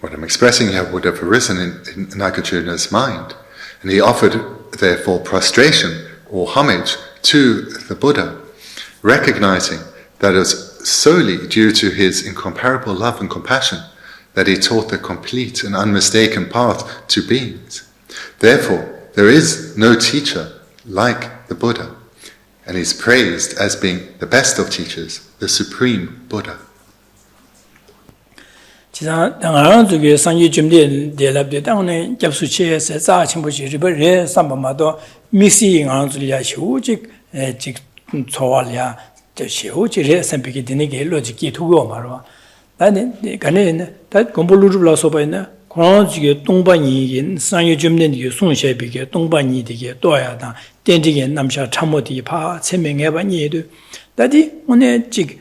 What I'm expressing here would have arisen in Nagarjuna's mind, and he offered therefore prostration or homage to the Buddha, recognizing that it was solely due to his incomparable love and compassion that he taught the complete and unmistaken path to beings. Therefore, there is no teacher like the Buddha, and he's praised as being the best of teachers, the supreme Buddha. 其实当然这个商业军队建立的当呢接触起是早前不是日本人上班嘛都密西银行这里啊修这这错了这修这些上边的那个逻辑基础嘛是吧但呢可能呢他公布录入了说白呢可能这个东半年商业军队的送下边个东半年的个多呀当电这个南下参谋的怕前面个半年的但是我呢这个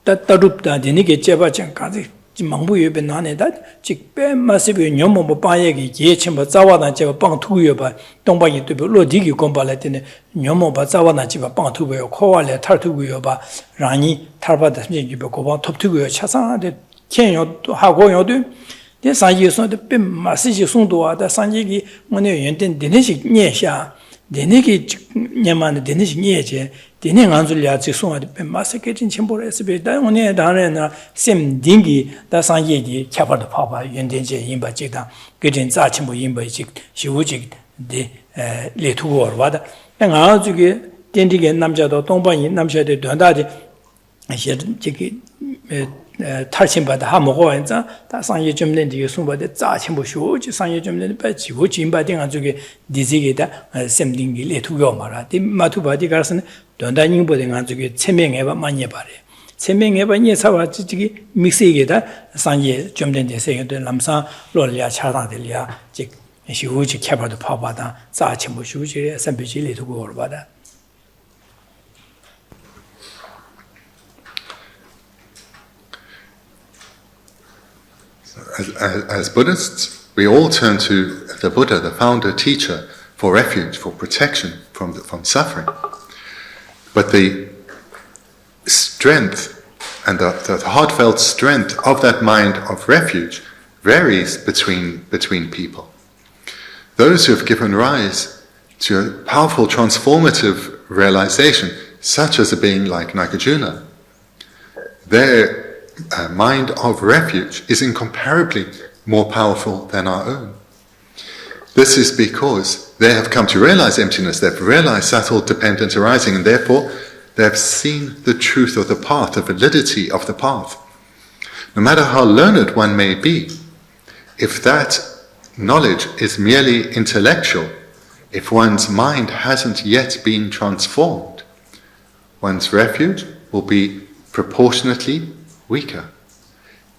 大陆的那个接把讲刚才 망부에 ben나네다 직배 마시비 녀모모 바예기 예침바 자와나 제가 빵투여 봐 동방이 또 로디기 곰발했더니 녀모바 자와나 집아 빵투고요 코발레 탈투고요 봐 라니 탈바다 심지 고방 톱투고요 차상한테 kenyo 하고 요도 대 산지에서도 뱀 마시지 송도와다 산지기 뭐네 연된 되네식 녀샤 되네기 녀만의 되네식 녀제 되네 안줄야 지송아도 뱀 마시게진 첨보레스베 다오네 다레나 셈딩기 다 산지기 캬바도 파바 연된제 임바지다 그진 자침보 임바지 시우지 데 레투고 와다 내가 저기 된디게 남자도 동방이 남자들 된다지 이제 저기 탈신바다 하모고엔자 다 상业점된 뒤에 송바데 자침보 쇼지 상业점된 빠지고 진바딩 안쪽에 디지게다 셈딩기 레투고 말아 디 마투바디 가서는 돈다닝보된 안쪽에 체명해봐 많이 해봐래 체명해봐 예사와 지기 믹스에게다 상业점된 데서도 남사 롤리아 차다들이야 즉 쇼지 캬바도 파바다 자침보 쇼지 셈비지 레투고 얼바다 As Buddhists, we all turn to the Buddha, the founder teacher, for refuge, for protection from suffering. But the strength and the heartfelt strength of that mind of refuge varies between people. Those who have given rise to a powerful transformative realization, such as a being like Nagarjuna, their mind of refuge is incomparably more powerful than our own. This is because they have come to realize emptiness, they've realized subtle dependent arising, and therefore they have seen the truth of the path, the validity of the path. No matter how learned one may be, if that knowledge is merely intellectual, if one's mind hasn't yet been transformed, one's refuge will be proportionately weaker,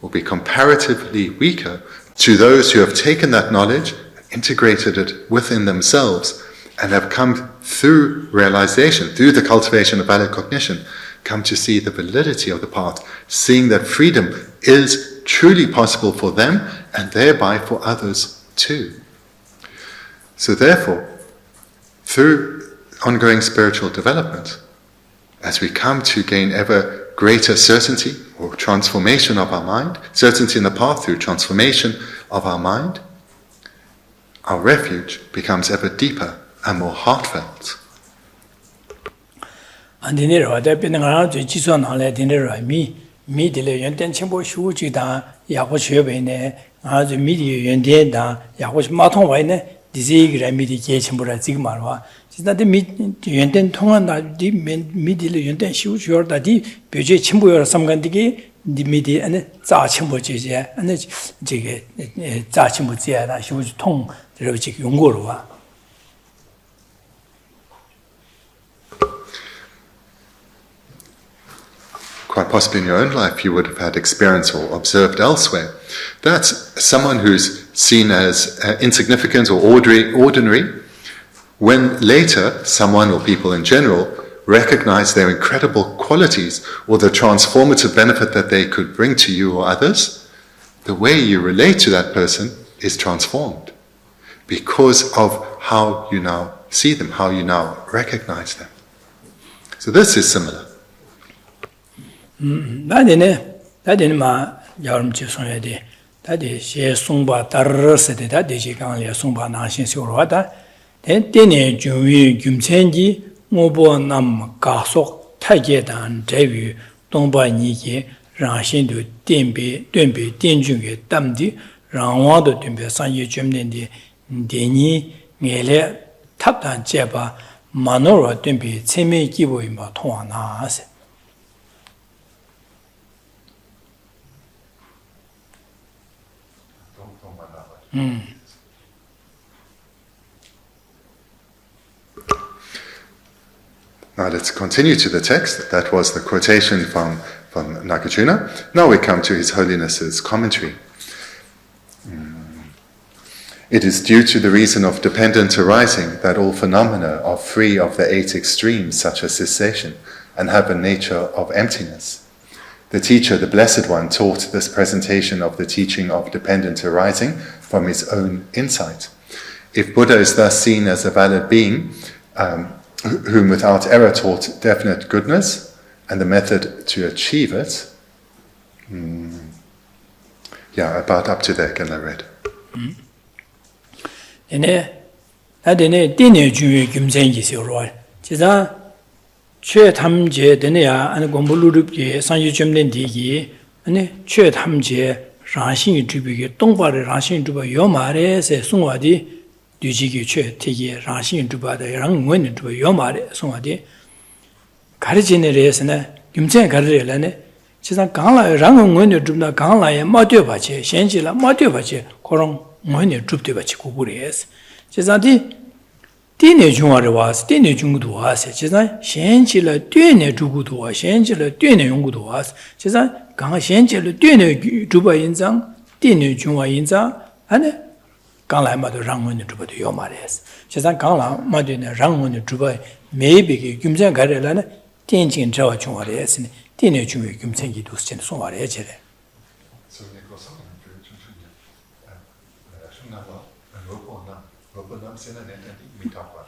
will be comparatively weaker to those who have taken that knowledge, integrated it within themselves, and have come through realization, through the cultivation of valid cognition, come to see the validity of the path, seeing that freedom is truly possible for them and thereby for others too. So therefore, through ongoing spiritual development, as we come to gain ever greater certainty or transformation of our mind, certainty in the path through transformation of our mind, our refuge becomes ever deeper and more heartfelt. And in there, there been around the Jison on let in there, me, the Yunten Chimbo Shuji da, Yahushubene, as the media Yunten da, Yahush Maton Wine, the Zig remedy Chimura Zigmarwa. It's not the Yunten Tongan that the middle Yunten Shuji or that the Buje Chimbu or some Gandigi, the media and Za Chimbo Jizia, and the Za Chimbuzia, and she was tongue, the Revik Yungurwa. Quite possibly in your own life you would have had experience or observed elsewhere. That's someone who's seen as insignificant or ordinary, when later someone or people in general recognize their incredible qualities or the transformative benefit that they could bring to you or others, the way you relate to that person is transformed because of how you now see them, how you now recognize them. So this is similar. That ma Yarm Chisonedi, that is she Sumba Taraseti, that is she can't Sumba Nashin Surata, then Dene Jumi Gumsenji, Mobo Nam Kasok, Tajetan, Devu, Domba Niki, Ranshin to Dembe, Denjungi, Damdi, Ranwado Dumbe, Sanyu Jumnendi, Deni, Mele, Thubten Jeba, Manora Dumbe, Semi Giboima Toanas. Now let's continue to the text. That was the quotation from Nagarjuna. Now we come to His Holiness's commentary. It is due to the reason of dependent arising that all phenomena are free of the 8 extremes such as cessation and have a nature of emptiness. The teacher, the Blessed One, taught this presentation of the teaching of dependent arising from his own insight. If Buddha is thus seen as a valid being, whom without error taught definite goodness and the method to achieve it, about up to there, can I read? Chue Tamje Denia and Gombulurupi, Sanyu Jumdendigi, and Chue Tamje, Ranshin Jubi, Dongbari Ranshin Juba, Yomare, say Sungwadi, Dujiki Chue, Tigi, Ranshin Juba, the young wind to Yomare, Sungwadi. Carrigeneres and Gumsen Carrelane, she's a Gala, Rangon wind to the Gala and Matiobache, Shangela, Matiobache, Korong, Monia Druptibachi Kuburies. She's a Dine Jungari was, Dine Jungu was, Chizan, Shenchilla, Dune Jugudu was, Shenchilla, Dune Yungu was, Chizan, Gang Shenchilla, Dune Juba Inzang, Dine Junga Inza, and Gala Madu Rangun Juba to Yomares. Chizan Gala Maduna Rangun Juba, maybe Gumsan Garelana, Tianjin Jawa Jungares, Dine Jungu Gumsengi to send Sumar Echere.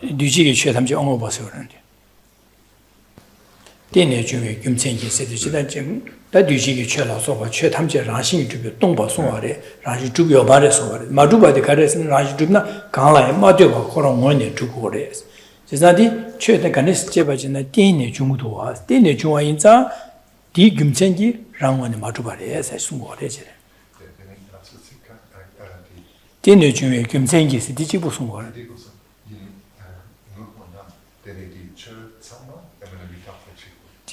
Dujiki Chue Tamje Ongo Basurandi. Dene Jumi Gumsengi said to Chidan, that Dujiki Chela Soba, Chue Tamje Ranshin to be Tomba Sumare, Ranji Jubio Bare Sumare, Maduba the Cares and Ranji Dubna, Kala and Maduba Koromone to Gores. Cisnadi, Chue the Ganes Jebajina, Dene Jungu was, Dene Jua Inza, Di Gumsengi, Rangon and Maduba, as I Sumore. Dene Jumi Gumsengi, Dijibu Sumore.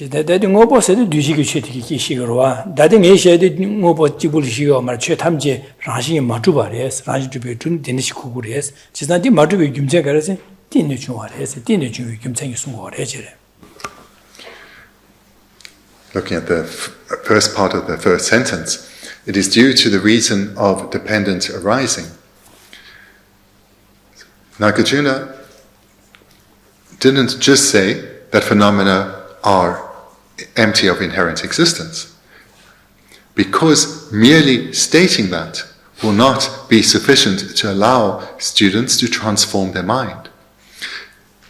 That Nobo said, do you get Shigarwa? That in Asia did Nobo Tibulishigo, Marche Tamje, Rashi Matubares, Rashi to be tuned, Denish Kugures, she's not the Matubi Gumjagaras, Dinichuares, Dinichu Gumsang Sumore. Looking at the first part of the first sentence, it is due to the reason of dependent arising. Nagarjuna didn't just say that phenomena are empty of inherent existence, because merely stating that will not be sufficient to allow students to transform their mind.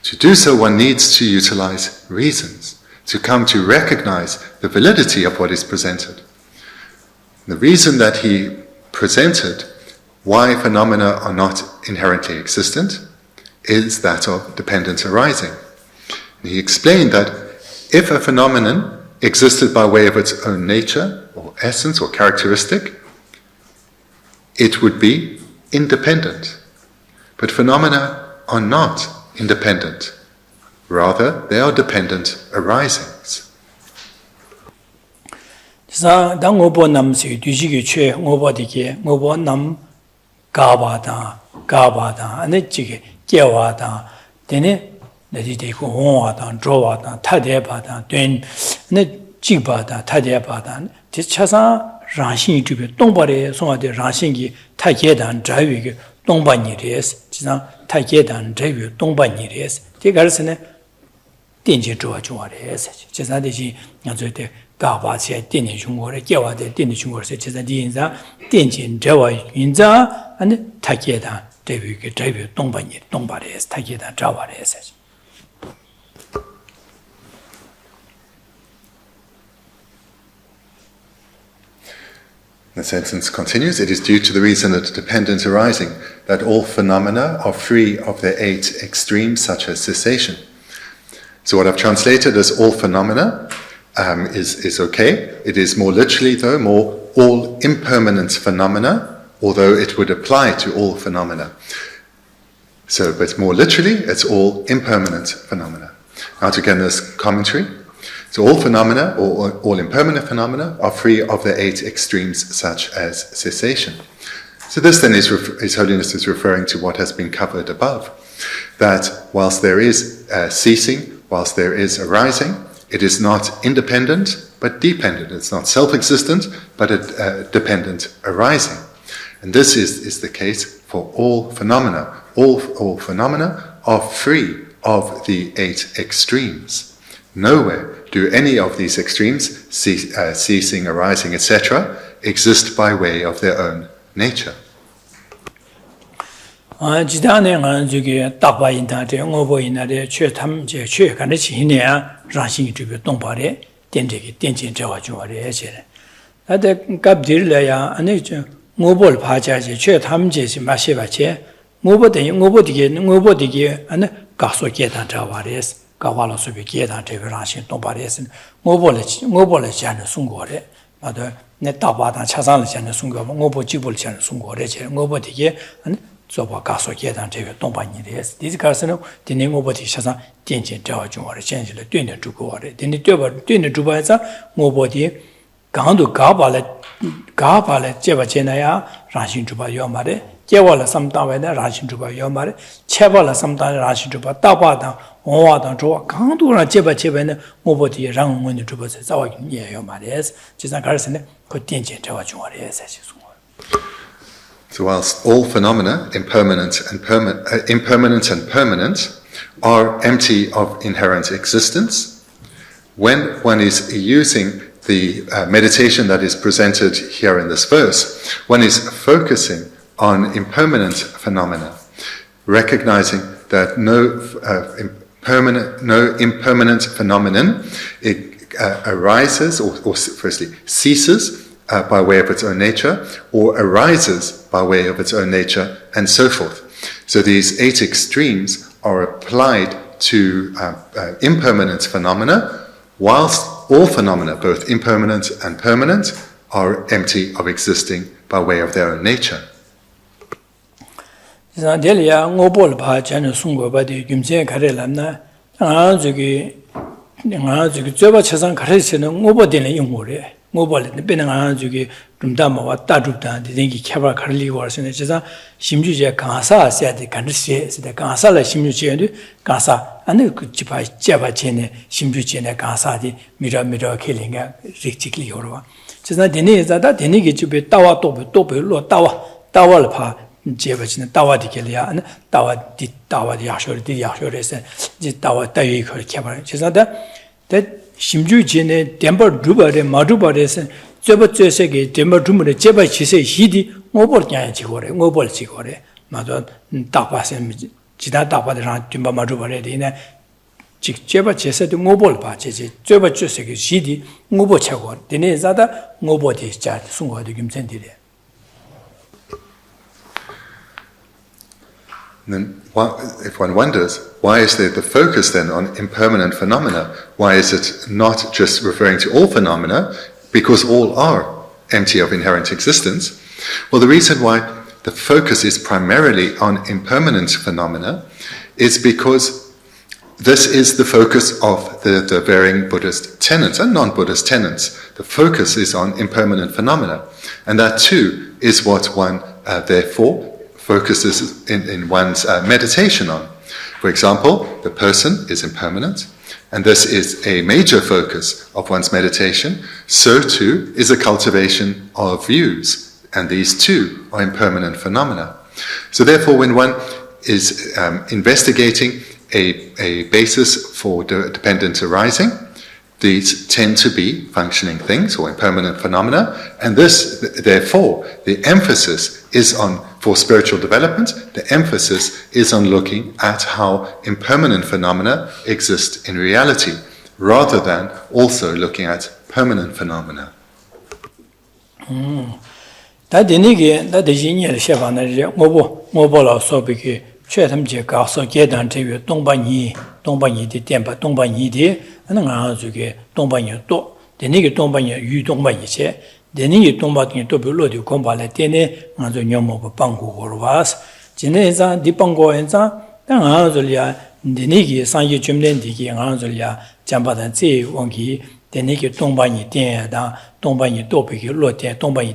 To do so, one needs to utilize reasons, to come to recognize the validity of what is presented. The reason that he presented why phenomena are not inherently existent is that of dependent arising. He explained that if a phenomenon existed by way of its own nature, or essence, or characteristic, it would be independent. But phenomena are not independent. Rather, they are dependent arisings. 자, 당고보 남시 뒤지기 최 오버디게 오버 남 가바다 아니지게 깨와다 되네 내지되고 홍와다 조와다 타대바다 된네 지바다 타대바다 지차사 라신이 주변 동발에 송화대 라신기 타계단 자유게 동반이레스 지나 타계단 자유 동반이레스 제가르스네 딘지 좋아레스 제사대지 양저때 가바체 딘이 중국어에 깨와대 딘이 중국어에 제사디 인자 딘진 저와 인자 아니 타계단 자유게 자유 동반이레스 타계단 자와레스. The sentence continues, it is due to the reason that dependent arising that all phenomena are free of their 8 extremes such as cessation. So what I've translated as all phenomena is okay. It is more literally though, more all impermanent phenomena, although it would apply to all phenomena. So, but more literally, it's all impermanent phenomena. Now to get this commentary. So all phenomena, or all impermanent phenomena, are free of the 8 extremes such as cessation. So this then is His Holiness is referring to what has been covered above, that whilst there is ceasing, whilst there is arising, it is not independent but dependent. It's not self-existent but a dependent arising. And this is the case for all phenomena. All phenomena are free of the 8 extremes. Nowhere do any of these extremes, ceasing, arising, etc., exist by way of their own nature. 지단에 저기 딱바인다데 응어보이나데 최탐제 최간의 라신이 주변 동발에 된적이 된진 저와 주어래 해제. 나데 갑딜래야 아니 저 응어볼 바자지 최탐제시 마시바체 응어보디게 아니 가소게다 저와레스 가와로스비 게다 저 라신 동발에서 응어볼에 지하는 송고래. 맞아. 내 딱바다 차상을 지하는 송고 응어보 집을 지하는 송고래 제 응어보디게 아니 조바 가서 계단这个东半年的意思，第一个是呢，今年我不提上电竞这种我的现在的对的主国的，今年对的主办上我不提刚都搞把了，这把钱呢呀，让新主办要嘛的，结完了什么单位的让新主办要嘛的，切完了什么单位让新主办大把当文化当主，刚都让这把呢，我不提让我们的主办是早也要嘛的意思，就像开始呢，和电竞这种我的意思是说。So whilst all phenomena, impermanent and permanent, are empty of inherent existence, when one is using the meditation that is presented here in this verse, one is focusing on impermanent phenomena, recognizing that no impermanent phenomenon arises or firstly ceases by way of its own nature, or arises by way of its own nature, and so forth. So these 8 extremes are applied to impermanent phenomena, whilst all phenomena, both impermanent and permanent, are empty of existing by way of their own nature. 모발에 배는 저기 좀 담아와 따줍다 되게 개발 가르리고 와서는 제가 심주제 강사해야 돼 간르시에 강사를 심주제도 강사 안에 그 집아 제바체네 심주제네 강사디 미라 킬링가 릭직리 요로 제가 되네자다 되네게 집에 따와 또로 따와를 파 제버지는 따와디게리아 따와디 야쇼르디 야쇼레서 이제 따와 따위 그렇게 말. 그래서다 심주진의 덴버 루바레 마루바레서 저버저세게 덴버 루무레 제바 지세 히디 오벌냐 지고래 오벌 지고래 맞아 따바선 지다 따바들랑 덴버 마루바레 되네 직제바 제세도 오벌 봐 제제 저버저세게 히디 오버 차고 되네 자다 오버디 자 순고도 김센디래. And then, if one wonders, why is there the focus then on impermanent phenomena? Why is it not just referring to all phenomena, because all are empty of inherent existence? Well, the reason why the focus is primarily on impermanent phenomena is because this is the focus of the varying Buddhist tenets and non-Buddhist tenets. The focus is on impermanent phenomena. And that too is what one, therefore, focuses in one's meditation on. For example, the person is impermanent, and this is a major focus of one's meditation. So too is a cultivation of views, and these too are impermanent phenomena. So therefore, when one is investigating a basis for dependent arising, these tend to be functioning things or impermanent phenomena, and this, therefore, the emphasis is on, for spiritual development, the emphasis is on looking at how impermanent phenomena exist in reality, rather than also looking at permanent phenomena. Denigi tomba tin to bi lo di komba le tene nga zo nyomo ba pangu go was jine za di pango en za ta nga zo lia denigi san ye chumlen di gi nga zo lia jamba dan zi wong gi denigi tomba ni ten da tomba ni to bi gi lo ten tomba ni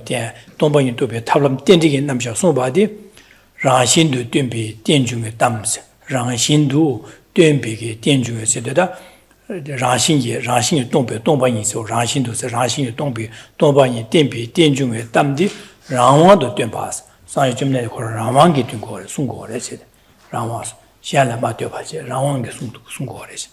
to bi tablam ten ji gi nam sha so ba di ra xin du tuen bi ten ju ge dam se ra xin du tuen bi gi ten ju ge se da Rangxin Dongbi Dongba Yin so Rangxin do se Rangxin Dongbi Dongba Yin Denbi Denjung Wei Damdi Rangwang do Denpas Sang Yu Jimne ko Rangwang ge Dun Go Le Sung Go Le se Rangwang Xian Le Ma Dyo Pa Je Rangwang ge Sung Go Le se.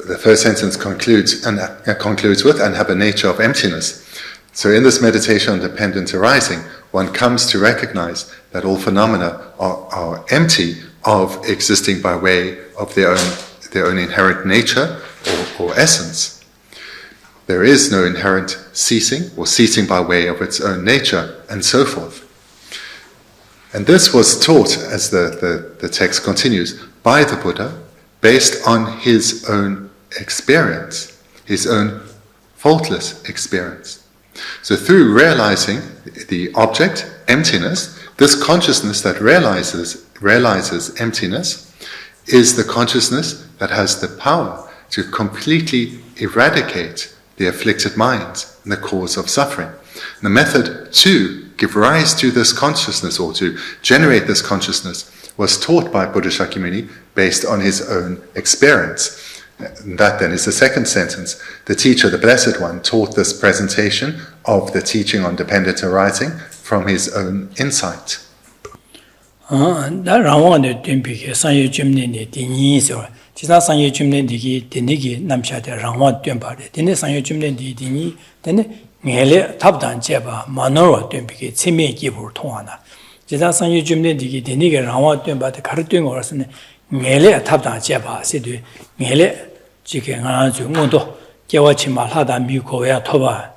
The first sentence concludes with, and have a nature of emptiness. So in this meditation on dependent arising, one comes to recognize that all phenomena are empty of existing by way of their own inherent nature or essence. There is no inherent ceasing or ceasing by way of its own nature, and so forth. And this was taught, as the text continues, by the Buddha, based on his own experience, his own faultless experience. So through realizing the object, emptiness, this consciousness that realizes emptiness is the consciousness that has the power to completely eradicate the afflicted minds and the cause of suffering. And the method to give rise to this consciousness or to generate this consciousness was taught by Buddha Shakyamuni based on his own experience. And that then is the second sentence. The teacher, the Blessed One, taught this presentation of the teaching on dependent arising from his own insight. Jida Sanyu Jumne Digi Deniga Rawa Dumba the Kartung or Nele Tabdan Jeba, Sidu Nele Chicken Mundo, Jawa Chima Hada Muko Toba,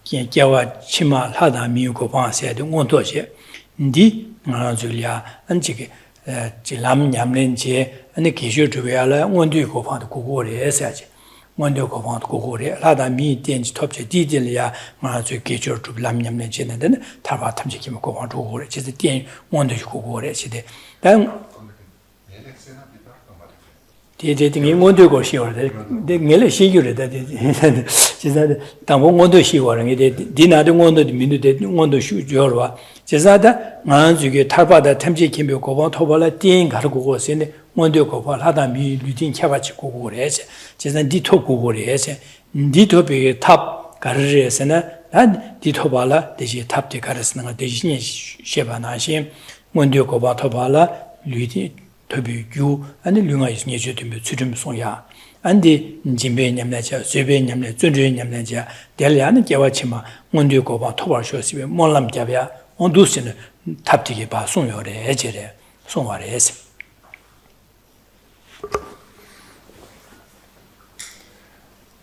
Jawa Chima Hada Muko Pan said Montoje, Ndi Julia, and Chiki, Jilam Yamlenje, and the Kishu to Viala, one do go on the Kukuri, Essage. One do go on Kukuri, Lada Mi Denge Topche Didilia, Manazu Kishu to Lamyam Legend, and then Tava Tamjikim go on to Kukuri, which is the Dane, one do Kukuri. Then They won't go sure. They nearly see you that won't do she or dinner don't want to minute, want to shoot your Jezada, Mans you get Tarba that Temji Kimbo Kovan Tovala, Ting, Hargo, Send, Mondo Koval, Hadami, Lutin Kavachi Kugores, Jezan Dito Kugores, Dito be top Garres and Ditobala, the tap the Garasna, the Shebanashi, Mondo Kovan Tobala, Lutin. To be you and the Lunga is near to me, Sudum Soya, and the Jimbe Namnaja, Sube Namna, Zundri Namnaja, Delian Javachima, Mondu Goba, Tobashos, Molam Javia, on Dusin, Taptiki Basun, or Ejere, somewhere else.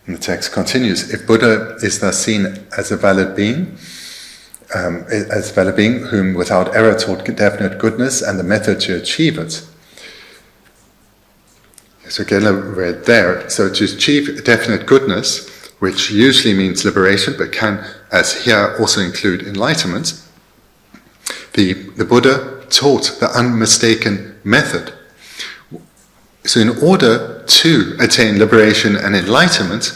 The text continues, if Buddha is thus seen as a valid being, whom without error taught definite goodness and the method to achieve it. So Gela read there, so to achieve definite goodness, which usually means liberation, but can, as here, also include enlightenment, the Buddha taught the unmistaken method. So in order to attain liberation and enlightenment,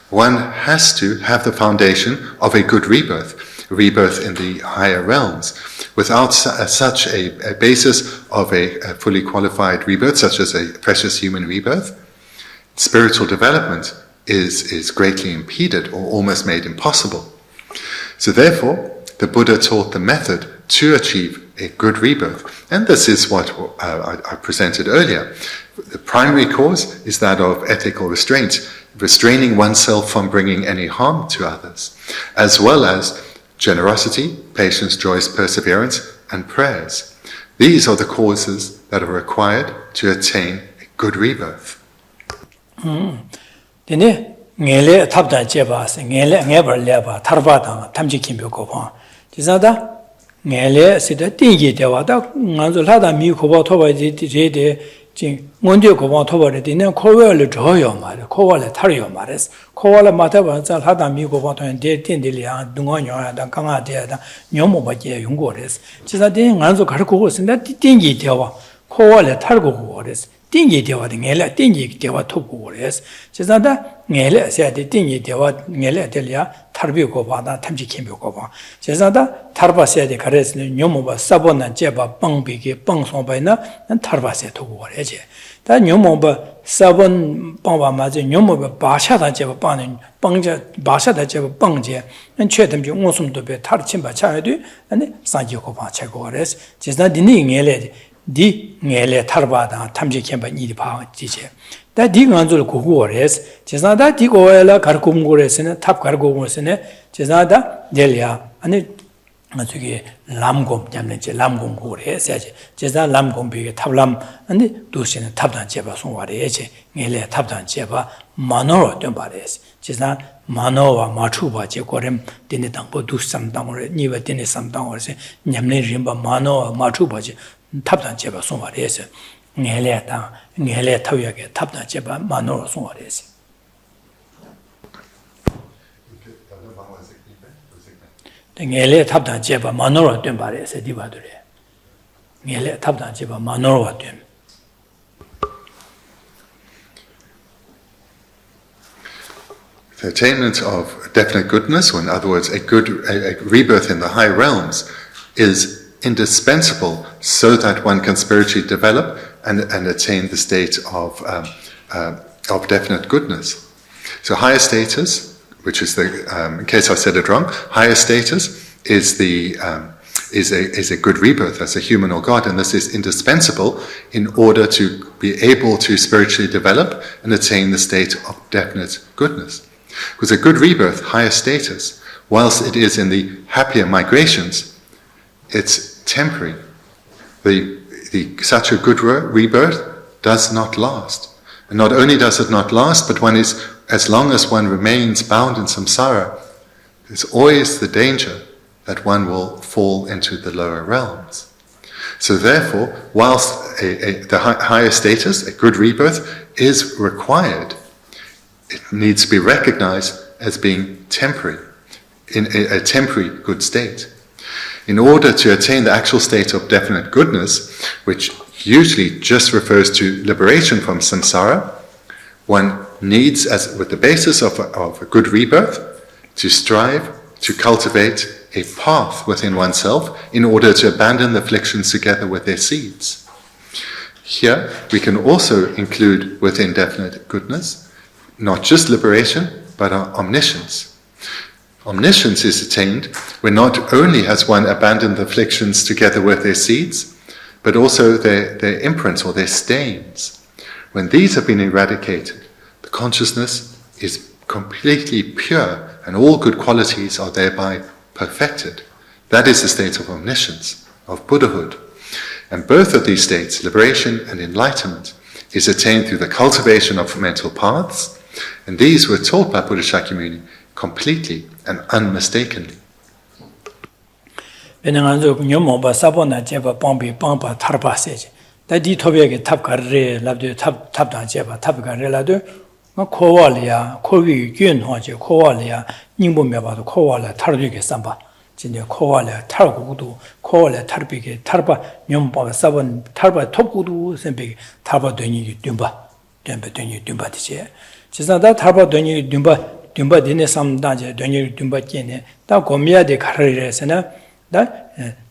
one has to have the foundation of a good rebirth in the higher realms. Without such a basis of a fully qualified rebirth, such as a precious human rebirth, spiritual development is greatly impeded or almost made impossible. So therefore, the Buddha taught the method to achieve a good rebirth. And this is what I presented earlier. The primary cause is that of ethical restraint, restraining oneself from bringing any harm to others, as well as generosity, patience, joy, perseverance, and prayers. These are the causes that are required to attain a good rebirth. Mondio Kovan Tovari, then Koval Joyo Mare, Koval Tario Mares, Kovala Matavans, Hadami Kovan, and Detindilia, Dungonia, and Kanga Dea, Yomobaje, Yungores. Chisadin, Anzo Karkos, and that Dingy Deva, Kovala Targo Wars, Dingy Deva, Nela, Dingy Deva Tokores. Chisada, Nele said the Dingy Deva, Nele Delia, Tarbio Kovana, Tamji Kimbo Kova. Chisada, Tarba said the Kares, Yomoba, Sabona, Jeba, Bang Bigi, Bang Sombaina, and Tarba said to war. That Yomoba, Sabon Bamba Mazin, Yomoba, Bashata Jeba Banin, Banga, Bashata Jeba Bangje, and Chetam Jonsum to be Tarchimba Charidu, and Sanjoko Chagores. Chisna Dining Ele, Di Nele Tarbada, Tamji Kimba Nidipa, Jije. That Diganzul Kugores, Chisnada Digoela, Karkumgores, and Tap Kargos, and Chisnada, Delia, and it Lamgom, Jamnage, Lamgom Gores, Jeza Lamgom Big Tablam, and the Dusin Tabdan Jeba Sonwarece, Nele Tabdan Jeba, Manoro Dumbares, Chisna, Manova, Machuba, Jekorem, Dinitampo, do some down or never dinner some down or say, Yamne Rimba, Mano, Machuba, Tabdan Jeba Sonwarece. Nele Tawage, Tabna Jeba, Manoro Songares. The Nele Tabdan Jeba, Manoro Dumbare, said Divadure. Nele Tabdan Jeba, Manoro Dum. The attainment of definite goodness, or in other words, a rebirth in the high realms, is indispensable so that one can spiritually develop and attain the state of definite goodness. So higher status, which is in case I said it wrong, higher status is a good rebirth as a human or God, and this is indispensable in order to be able to spiritually develop and attain the state of definite goodness. Because a good rebirth, higher status, whilst it is in the happier migrations, it's temporary. Such a good rebirth does not last. And not only does it not last, but as long as one remains bound in samsara, there's always the danger that one will fall into the lower realms. So therefore, whilst the higher status, a good rebirth, is required, it needs to be recognized as being temporary, in a temporary good state. In order to attain the actual state of definite goodness, which usually just refers to liberation from samsara. One needs, as with the basis of a good rebirth, to strive to cultivate a path within oneself in order to abandon the afflictions together with their seeds. Here, we can also include within definite goodness, not just liberation, but omniscience. Omniscience is attained when not only has one abandoned the afflictions together with their seeds, but also their imprints or their stains. When these have been eradicated, the consciousness is completely pure and all good qualities are thereby perfected. That is the state of omniscience, of Buddhahood. And both of these states, liberation and enlightenment, is attained through the cultivation of mental paths, and these were taught by Buddha Shakyamuni completely and unmistakably. 진짜 코와래 탈고도 코와래 탈비게 탈바 뇽바 사번 탈바 톱고도 선배 탈바 되니 뇽바 되니 뇽바디지 지사다 탈바 되니 뇽바 되네 삼다제 되니 뇽바 께네 다 고미야데 가르레서나 다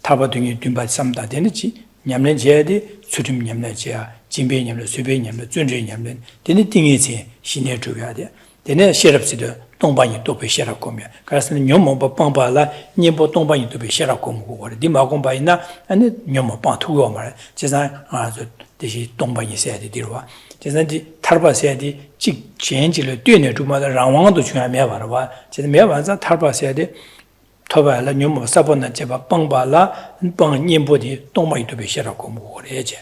탈바 되니 뇽바 삼다 되는지 냠는 제야디 수림 냠는 제야 진배 냠는 수배 냠는 존재 냠는 되니 띵이지 신의 줘야 돼 되네 시럽시도 동반이 또 배시라 거면 그래서 녀모 빵바라 님보 동반이 또 배시라 거고 그래 디마공바이나 아니 녀모 빵 투고 말 제가 아주 대시 동반이 세야 되디로와 제가디 탈바세야디 직 전지를 뛰네 주마다 랑왕도 중요하면 봐라 제가 매반자 탈바세야디 토바라 녀모 사본나 제가 빵바라 빵 님보디 동반이 또 배시라 거고 그래지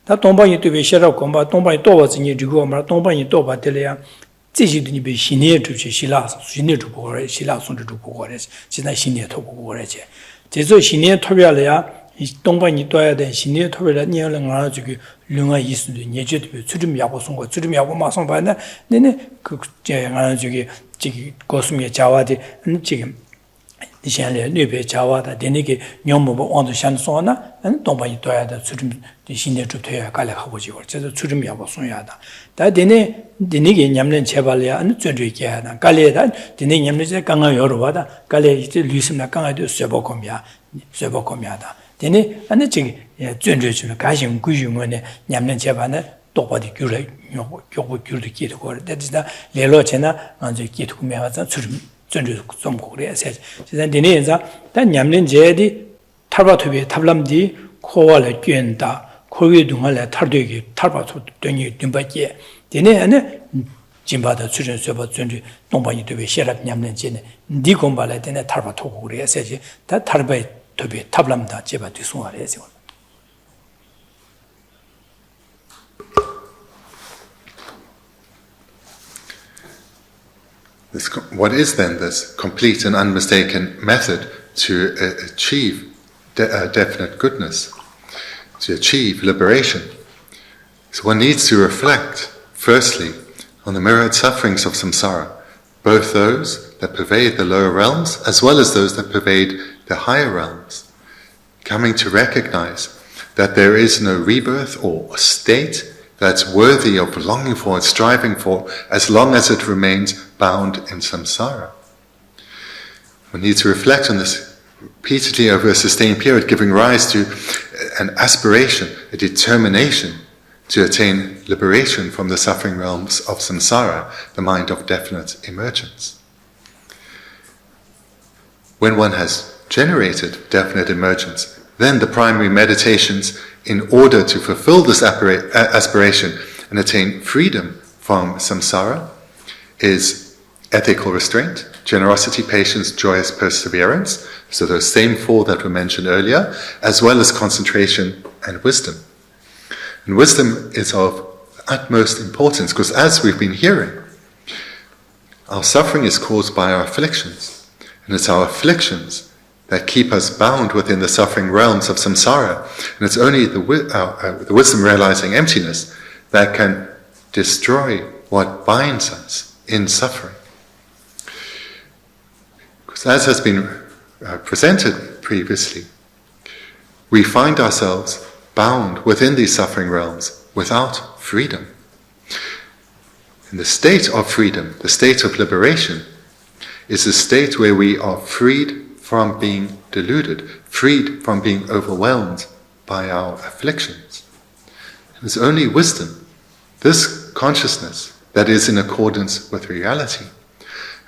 다 동반이 또 배시라 거마 동반이 또 와지니 주고 말 동반이 또 받들이야 这些你被新年出去希腊新年主播希腊送主播的现在新年托过来去这做新年特别了呀东北你多呀的新年特别了你要能啊这个另外意思的你觉得出这么要不送过出这么要不马上把那个这样这个告诉你讲话的这个你现在那边讲话的那个鸟木不往着想说呢东北你多呀的出这么新年主推啊搞来好不久这是出这么要不送呀的但那个냠는 제발이야 안 존재게 하나 갈래다 디네 냠는 제 강가 여러와다 갈래 이제 리스나 강가도 쇠보kom이야 디네 안에 지금 존재주는 가신 구중원에 냠는 제발은 똑바디 규래 요거 규를 기도 거다 레로체나 언제 기도 구매하자 좀 존재 좀 그래서 제가 디네자 단 냠는 제디 탈바토비 탑람디 코와를 꾼다 코위 동안에 탈되게 탈바토 되니 듬바게 되네 안에 진바다 수준 쇠바 존재 동반이 되게 시랍 냠는 제네 니 공발에 되네 탈바토 그래서지 다 탈바이 되게 탑람다 제바 뒤송하래서 What is then this complete and unmistaken method to achieve definite goodness, to achieve liberation? So one needs to reflect, firstly, on the myriad sufferings of samsara, both those that pervade the lower realms as well as those that pervade the higher realms, coming to recognize that there is no rebirth or state that's worthy of longing for and striving for as long as it remains bound in samsara. We need to reflect on this repeatedly over a sustained period, giving rise to an aspiration, a determination to attain liberation from the suffering realms of samsara, the mind of definite emergence. When one has generated definite emergence, then the primary meditations in order to fulfill this aspiration and attain freedom from samsara is ethical restraint, generosity, patience, joyous perseverance, so those same four that were mentioned earlier, as well as concentration and wisdom. And wisdom is of utmost importance because, as we've been hearing, our suffering is caused by our afflictions, and it's our afflictions that keep us bound within the suffering realms of samsara. And it's only the wisdom realizing emptiness that can destroy what binds us in suffering. Because as has been presented previously, we find ourselves bound within these suffering realms without freedom. And the state of freedom, the state of liberation, is a state where we are freed from being deluded, freed from being overwhelmed by our afflictions. And it's only wisdom, this consciousness, that is in accordance with reality.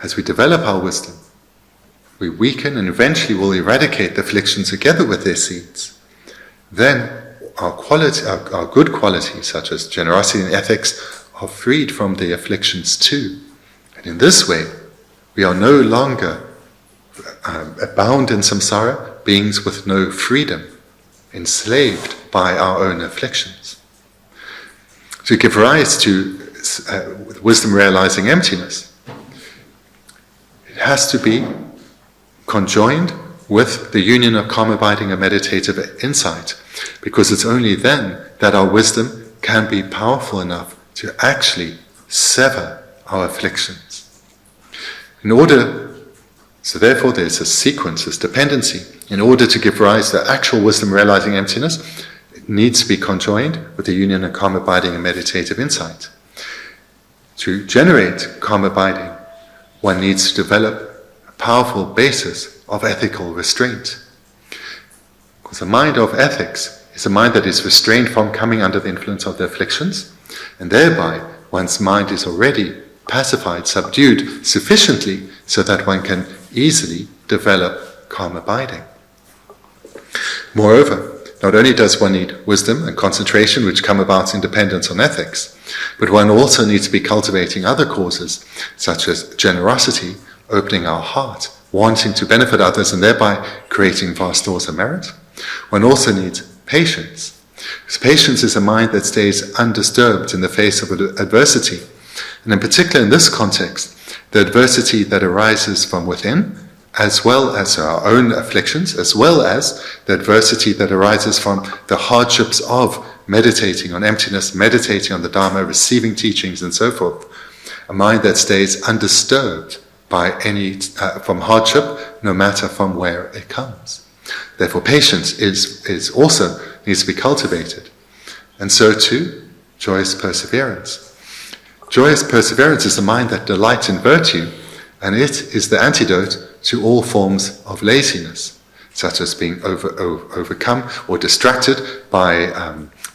As we develop our wisdom, we weaken and eventually will eradicate the afflictions together with their seeds. Then our good qualities, such as generosity and ethics, are freed from the afflictions too. And in this way, we are no longer bound in samsara, beings with no freedom, enslaved by our own afflictions. To give rise to wisdom realizing emptiness, it has to be conjoined with the union of calm abiding and meditative insight, because it's only then that our wisdom can be powerful enough to actually sever our afflictions. So therefore there's a sequence, this dependency. In order to give rise to actual wisdom realizing emptiness, it needs to be conjoined with the union of calm abiding and meditative insight. To generate calm abiding, one needs to develop a powerful basis of ethical restraint. Because the mind of ethics is a mind that is restrained from coming under the influence of the afflictions, and thereby one's mind is already pacified, subdued sufficiently so that one can easily develop calm abiding. Moreover, not only does one need wisdom and concentration which come about in dependence on ethics, but one also needs to be cultivating other causes such as generosity, opening our heart, wanting to benefit others and thereby creating vast stores of merit. One also needs patience. Because patience is a mind that stays undisturbed in the face of adversity. And in particular in this context, the adversity that arises from within, as well as our own afflictions, as well as the adversity that arises from the hardships of meditating on emptiness, meditating on the Dharma, receiving teachings and so forth. A mind that stays undisturbed by from hardship, no matter from where it comes. Therefore patience is also needs to be cultivated. And so too, joyous perseverance. Joyous perseverance is a mind that delights in virtue, and it is the antidote to all forms of laziness, such as being overcome or distracted by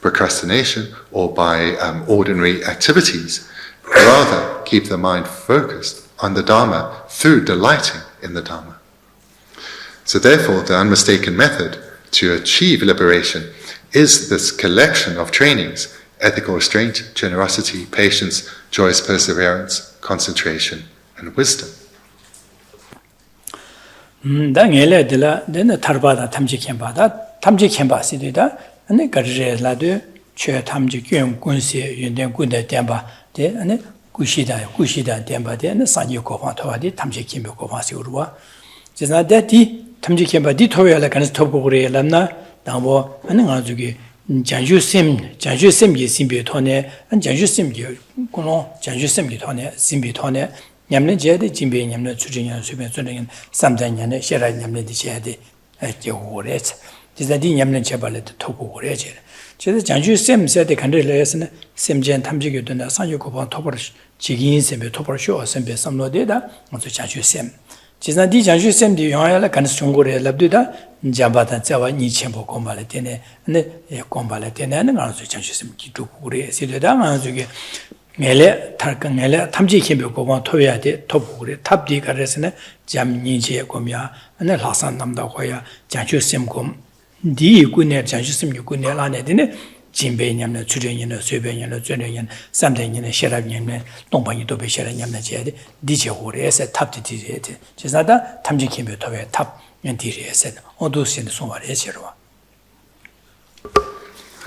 procrastination or by ordinary activities. Rather, keep the mind focused on the Dharma through delighting in the Dharma. So therefore, the unmistaken method to achieve liberation is this collection of trainings: ethical restraint, generosity, patience, joyous perseverance, concentration, and wisdom. Dangele de la dena tarbada tamji kemba sidida ane garje la de che tamji kyun kunse yenden kunde temba de ane kushida temba de ane sanyo ko fa to de tamji kembe ko fa si urwa jena de di tamji kemba di to ya la kan to ko re lamna dangbo ane nga jugi janju sem ye simbe tone an janju sem ye kono janju sem ye tone simbe tone 냠는 제대 진배 냠는 주진년 수변 수는 삼단년에 셔라 냠는 제대 제고래 지자디 냠는 제발레도 토고 그래지 제가 장주 셈세데 간들레스는 셈젠 탐지교도나 상요고방 토벌 지긴 셈베 토벌 쇼 셈베 삼노데다 먼저 장주 셈 지자디 장주 셈디 영화야라 간스 중고래 랍드다 잡바다 자와 니쳔보 공발에 되네 근데 공발에 되네는 가서 장주 셈 기도 그래 세대다 가지고 멜레 탐지 캠베 고방 토야데 토부그레 탑디 가레스네 잠니제 고미야 네 라산 남다 고야 장주심곰 디 군네 장주심 군네 라네데네 진베냠네 주련년의 쇠변년의 전년년 삼대년의 셔랍년의 동방이 도배 셔랍년의 제데 디제고레세 탑디디제데 제사다 탐지 캠베 토베 탑 엔디리에세 어두신의 송와레 제로와.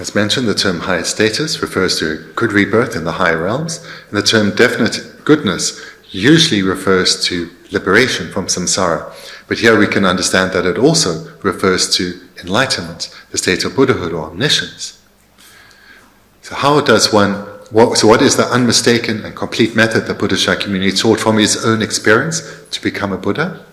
As mentioned, the term higher status refers to good rebirth in the higher realms, and the term definite goodness usually refers to liberation from samsara. But here we can understand that it also refers to enlightenment, the state of Buddhahood or omniscience. So what is the unmistaken and complete method that Buddha Shakyamuni taught from his own experience to become a Buddha?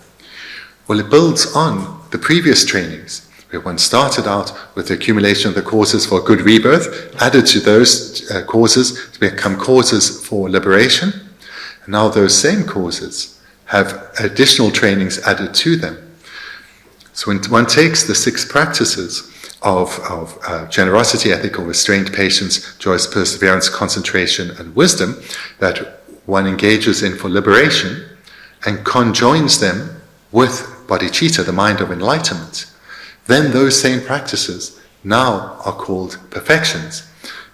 Well, it builds on the previous trainings, One started out with the accumulation of the causes for good rebirth, added to those causes to become causes for liberation. And now those same causes have additional trainings added to them. So when one takes the 6 practices of generosity, ethical restraint, patience, joyous perseverance, concentration, and wisdom that one engages in for liberation and conjoins them with bodhicitta, the mind of enlightenment, then those same practices now are called perfections,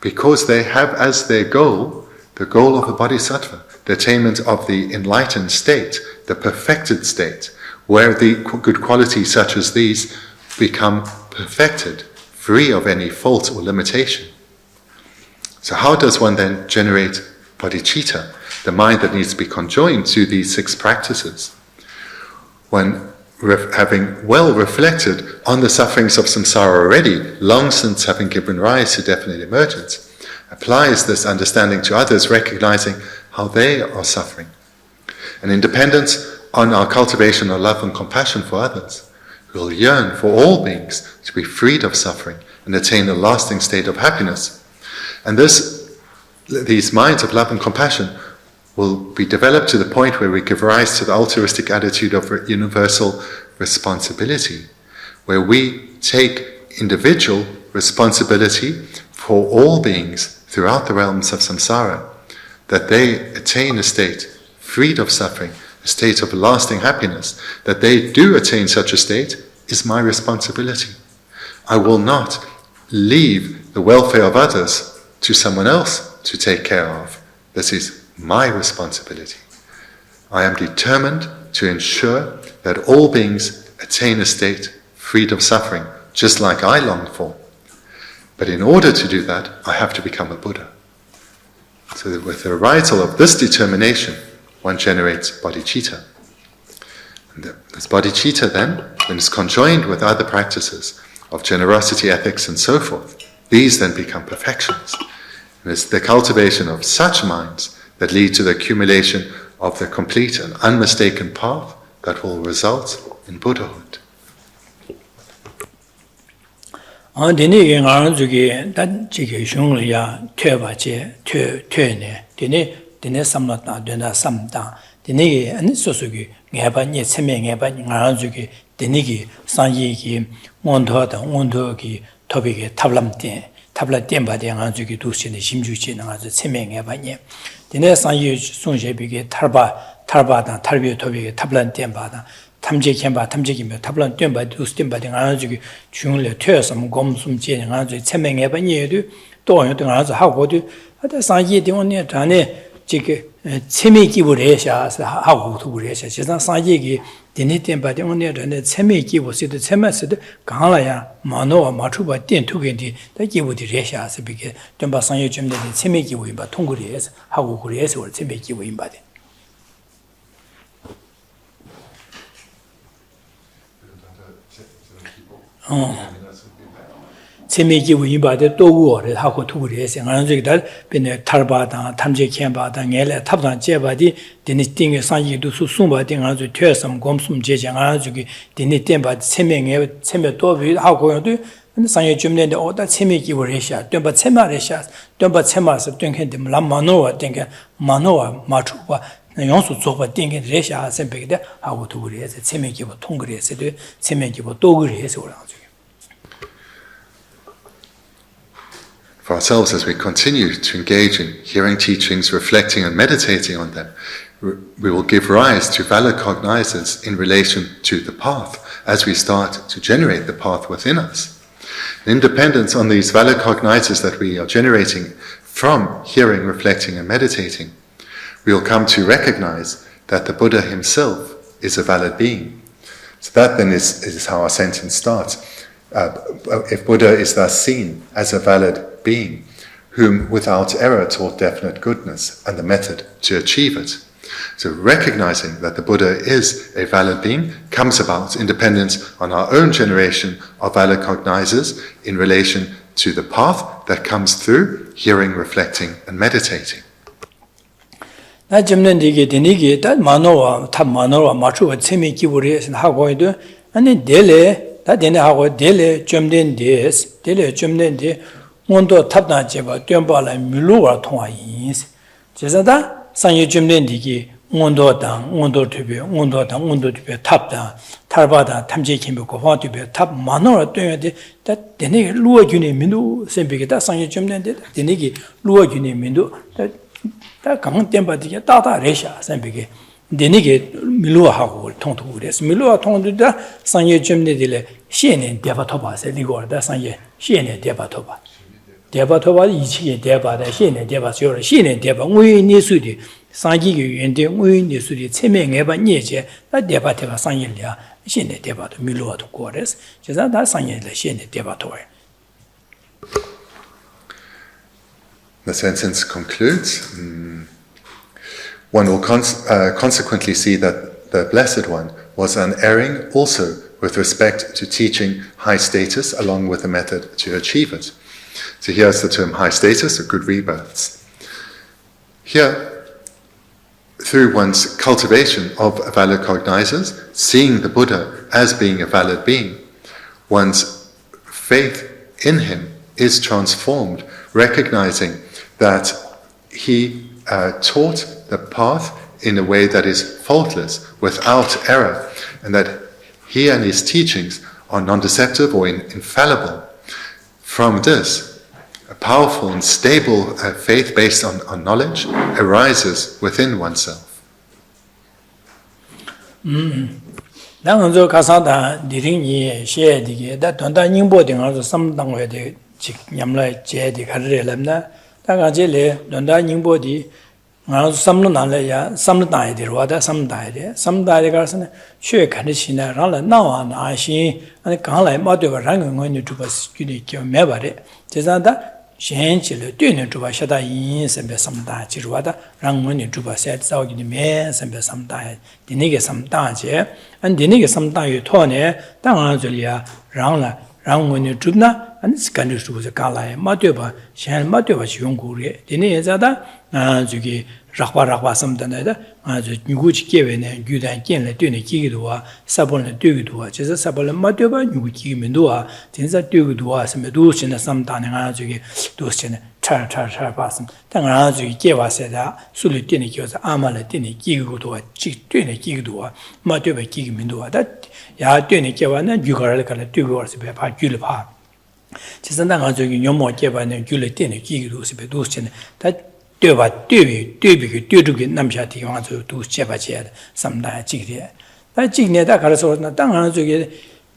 because they have as their goal, the goal of the bodhisattva, the attainment of the enlightened state, the perfected state, where the good qualities such as these become perfected, free of any fault or limitation. So how does one then generate bodhicitta, the mind that needs to be conjoined to these 6 practices? When having well reflected on the sufferings of samsara already, long since having given rise to definite emergence, applies this understanding to others, recognizing how they are suffering. And in dependence on our cultivation of love and compassion for others, we will yearn for all beings to be freed of suffering and attain a lasting state of happiness. And these minds of love and compassion will be developed to the point where we give rise to the altruistic attitude of universal responsibility, where we take individual responsibility for all beings throughout the realms of samsara, that they attain a state freed of suffering, a state of lasting happiness. That they do attain such a state is my responsibility. I will not leave the welfare of others to someone else to take care of. This is my responsibility. I am determined to ensure that all beings attain a state freed of suffering, just like I long for. But in order to do that, I have to become a Buddha. So that with the arisal of this determination, one generates bodhicitta. And this bodhicitta then, when it's conjoined with other practices of generosity, ethics, and so forth, these then become perfections. And it's the cultivation of such minds that lead to the accumulation of the complete and unmistaken path that will result in Buddhahood. tabla temba de nga ju ki du sin de sim ju chi nga ju cheme nge ba nye dine sang yi sung je bi ge tarba da tarbi tobi ge tablan temba da tamje kemba tamje kim tablan temba du stem ba de nga ju ki chung le tyo sam gom sum je nga ju cheme nge ba nye du do yo de nga ju ha go du da sang yi de on ne da ne ji ge cheme ki bu re sha ha go tu bu re sha ji sang yi ge dine temba de on ne da ne cheme ki bu se de cheme se de gang la ya 마노와 마추바 덴투겐디 다기부디 레샤스 비게 좀바 상여 좀데 체메기 오인바 통구리에서 하고 그리에서 월 체메기 오인바데 체메기 오인바데 또고를 하고 투구리에서 하는 저기다 변에 탈바다 탐제 캠바다 녜레 탑단 제바디 데니 띵에 상이도 수숨바딩 아주 퇴섬 곰숨 제장 아주 데니 템바 체명에 체며 또비 하고요도 상에 좀는데 오다 체메기 버레샤 덤바 체마레샤 덤바 체마스 땡켄데 람마노와 땡게 마노와 마추바 용수 조바 땡게 레샤 셈베게 하고 두그리에서 체메기 버 통그리에서도 체메기 버 또그리에서 올라가죠. For ourselves, as we continue to engage in hearing teachings, reflecting and meditating on them, we will give rise to valid cognizance in relation to the path as we start to generate the path within us. In dependence on these valid cognizances that we are generating from hearing, reflecting and meditating, we will come to recognize that the Buddha himself is a valid being. So that then is how our sentence starts. If Buddha is thus seen as a valid being, whom without error taught definite goodness and the method to achieve it. So recognizing that the Buddha is a valid being comes about in dependence on our own generation of valid cognizers in relation to the path that comes through hearing, reflecting and meditating. 나 점는 되게 되니게 다 마노와 탑 마노와 맞추고 체미 기부리에서 하고 해도 아니 내래 다 되네 하고 델레 점된 데스 델레 점된 데 온도 탑다 제바 뛰어발라 밀로와 통화인스 제자다 상예 점된 디기 온도당 온도 투비 온도당 온도 투비 탑다 탈바다 탐제 김고 화투비 탑 만으로 뛰어야 다 되네 루어균의 민도 셈비게다 상예 점된 데 되네기 루어균의 민도 다 강한 템바디게 따다 레샤 셈비게 되네게 밀로하고 통통 그래서 밀로와 통도다 상예 점내들에 시에는 대바토바세 리고다 상예 시에는 대바토바 대바토바 이치게 대바다 시에는 대바죠 시에는 대바 우인이 수디 상기의 연대 우인이 수디 체명에 봐 니제 다 대바테가 상예냐 시에는 대바도 밀로와도 고레스 제가 다 상예를 시에는 대바토에 The sentence concludes. One will consequently see that the Blessed One was unerring also with respect to teaching high status along with the method to achieve it. So here's the term high status or good rebirths. Here, through one's cultivation of valid cognizers, seeing the Buddha as being a valid being, one's faith in him is transformed, recognizing that he taught the path in a way that is faultless, without error, and that he and his teachings are non-deceptive or infallible. From this, a powerful and stable faith based on knowledge arises within oneself. 당은저 가사다 디링이 시에디게 다 돈다 닝보 등아서 삼당외데 직 냠라 제디 가르rel람나 다가제레 돈다 닝보디 나 삼로 나래야 삼로 다이들 와다 삼다이데 삼다이데 가서는 쉬에 가르치나 라라 나와 나시 아니 강라이 마도가 랑응원이 두바스 규리 겨 매바레 제자다 신실을 뛰는 주바 샤다 인선배 삼다 지루하다 랑문이 주바 셋 싸우기니 매 선배 삼다 디네게 삼다제 안 디네게 삼다유 토네 당아줄이야 랑라 랑문이 줍나 안 스칸을 주고서 갈라에 마되바 신 마되바 용구리 디네자다 저기 rakwa samdana azu nyugu chikewe ne gyudan kenle tyone kigiduwa sabonle tyugiduwa chesa sabonle madyoba nyugu kigimenduwa tenza tyugiduwa same dusina samdana azu ge dusina char basam tanga azu kewa seda sulu tyone kiyosa amala tyone kigiduwa chik tyone kigiduwa madyoba kigimenduwa da ya tyone kewa na gyugara kala tyugiwa sebe pa gyule pa chesa tanga azu ge nyomo kewa ne gyule tyone kigiduwa sebe dusina da 되바 되비 남샤티 와서 두 제바지야 삼다 지게 다 지게다 가서 나 땅하는 쪽에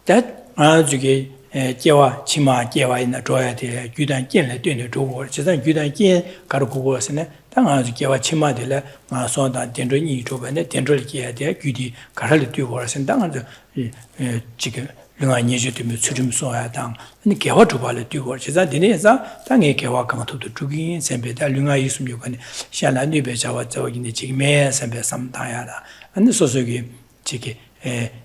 다 아주게 제와 치마 제와 있는 줘야 돼 규단建래 되는 저거 지단 규단建 가르고 거스네 땅아주 제와 치마들래 마소다 된저니 줘번에 된저리 해야 돼 규디 가르를 뛰고 거스네 땅아주 지금 르가 니주되면 수좀 써야 당 근데 개와 줘발래 뛰고 지자 되네서 땅에 개와 강토도 주긴 셈베다 르가 있으면 요번에 샤라니 배자와 저기네 지금 매 셈베 삼다야다 근데 소속이 지게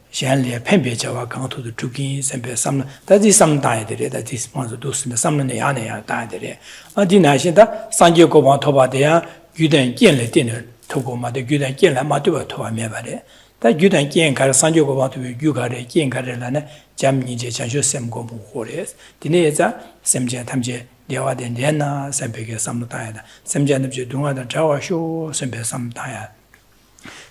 샤리에 펜베자와 강토도 주긴 셈베 삼 다지 삼다야들이 다지 스폰서 도스네 삼는 야네야 다들이 어디나신다 상계고방 토바대야 유된建래 되는 토고마데 유된建래 마도바 토바 매바래 다 유단建가를 상교고 봐도 유가래建가래라네 잠니제 장쇼 셈고 모고레 디네자 셈제 탐제 대화된 내나 셈베게 삼다야다 셈제는 저 동화다 자와쇼 셈베 삼다야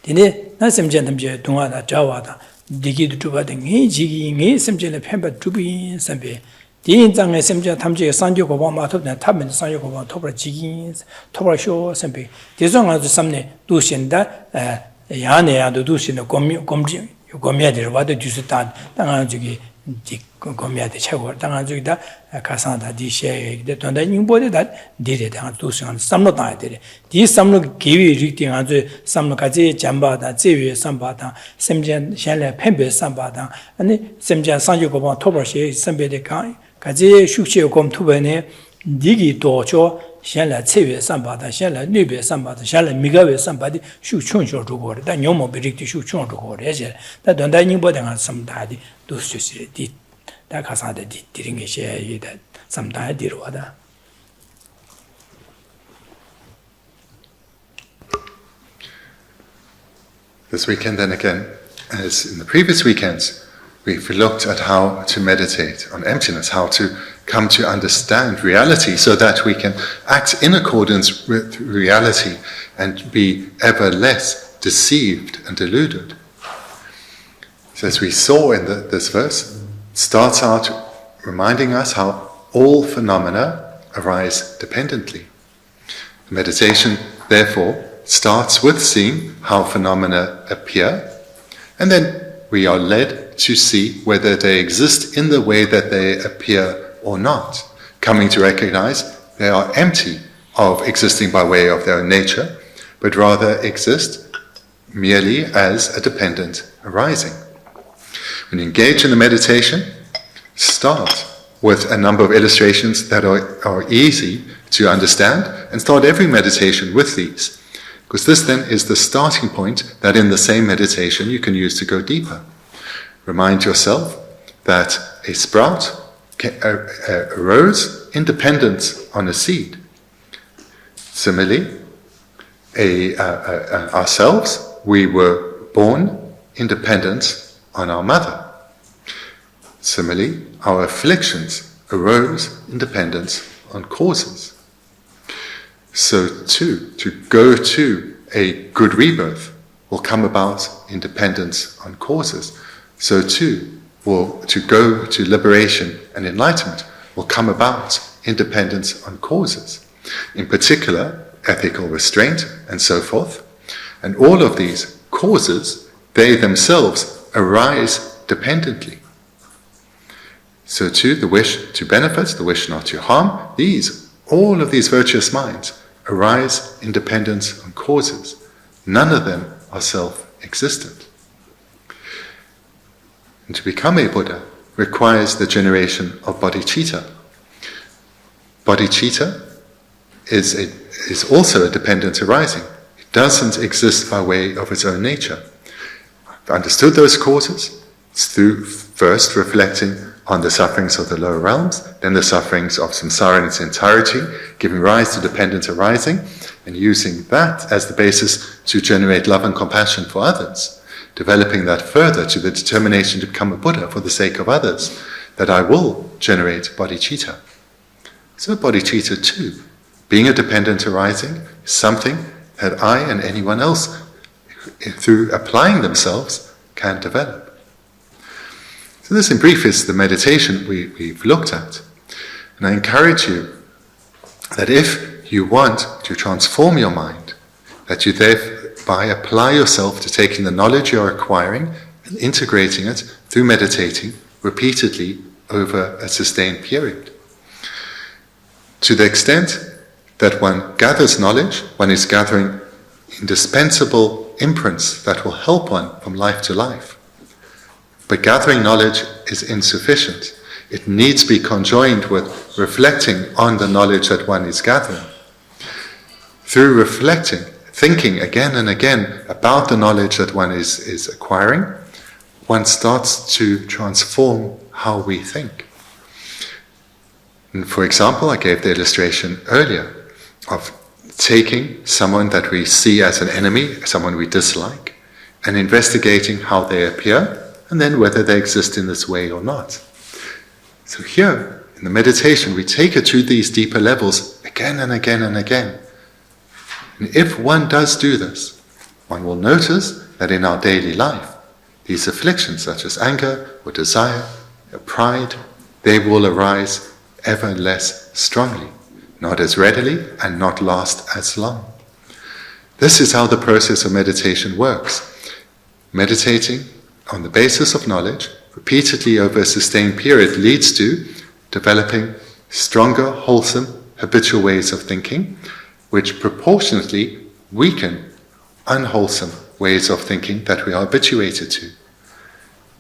디네 나 셈제 탐제 동화다 자와다 디기도 주바된 이 지기 이 셈제를 펜바 주비 셈베 디인장의 셈제 탐제 상교고 봐 마토네 탑면 상교고 봐 토브라 지기 토브라쇼 셈베 대성아주 삼네 두신다 야네야도 두시는 검지 검야들 와도 주스다 당한 저기 검야들 최고 당한 저기다 가상다 디셰 돈다 인보데다 디레 당한 두시는 삼로 다이들이 디 삼로 기위 리팅 아주 삼로까지 잠바다 제위 삼바다 셈전 샬레 펜베 삼바다 아니 셈전 상주고방 토버시 셈베데 가지 숙시고 검 투베네 니기 도초 先来7月3八的，先来6月3八的，先来每个月3八的，修穷小主过的，但要么别的修穷主过的些，但等待宁波的啊什么大的都是就是的，大家啥的的那些有的什么大的罗的。This weekend then again, as in the previous weekends, we've looked at how to meditate on emptiness, how to come to understand reality so that we can act in accordance with reality and be ever less deceived and deluded. So as we saw in this verse, it starts out reminding us how all phenomena arise dependently. Meditation, therefore, starts with seeing how phenomena appear, and then we are led to see whether they exist in the way that they appear or not, coming to recognize they are empty of existing by way of their own nature, but rather exist merely as a dependent arising. When you engage in the meditation, start with a number of illustrations that are easy to understand, and start every meditation with these. Because this then is the starting point that in the same meditation you can use to go deeper. Remind yourself that a sprout arose in dependence on a seed. Similarly, ourselves, we were born in dependence on our mother. Similarly, our afflictions arose in dependence on causes. So too, to go to a good rebirth will come about in dependence on causes. So too, to go to liberation and enlightenment will come about in dependence on causes. In particular, ethical restraint and so forth. And all of these causes, they themselves arise dependently. So too, the wish to benefit, the wish not to harm, all of these virtuous minds arise in dependence on causes. None of them are self-existent. And to become a Buddha requires the generation of bodhicitta. Bodhicitta is also a dependent arising. It doesn't exist by way of its own nature. I've understood those causes. It's through first reflecting on the sufferings of the lower realms, then the sufferings of samsara in its entirety, giving rise to dependent arising, and using that as the basis to generate love and compassion for others, developing that further to the determination to become a Buddha for the sake of others, that I will generate bodhicitta. So bodhicitta too, being a dependent arising, is something that I and anyone else, through applying themselves, can develop. So this in brief is the meditation we've looked at. And I encourage you that if you want to transform your mind, that you thereby apply yourself to taking the knowledge you're acquiring and integrating it through meditating repeatedly over a sustained period. To the extent that one gathers knowledge, one is gathering indispensable imprints that will help one from life to life. But gathering knowledge is insufficient. It needs to be conjoined with reflecting on the knowledge that one is gathering. Through reflecting, thinking again and again about the knowledge that one is acquiring, one starts to transform how we think. And for example, I gave the illustration earlier of taking someone that we see as an enemy, someone we dislike, and investigating how they appear, and then whether they exist in this way or not. So here, in the meditation, we take it to these deeper levels again and again and again. And if one does do this, one will notice that in our daily life, these afflictions such as anger or desire or pride, they will arise ever less strongly, not as readily and not last as long. This is how the process of meditation works. Meditating on the basis of knowledge, repeatedly over a sustained period, leads to developing stronger, wholesome, habitual ways of thinking, which proportionately weaken unwholesome ways of thinking that we are habituated to.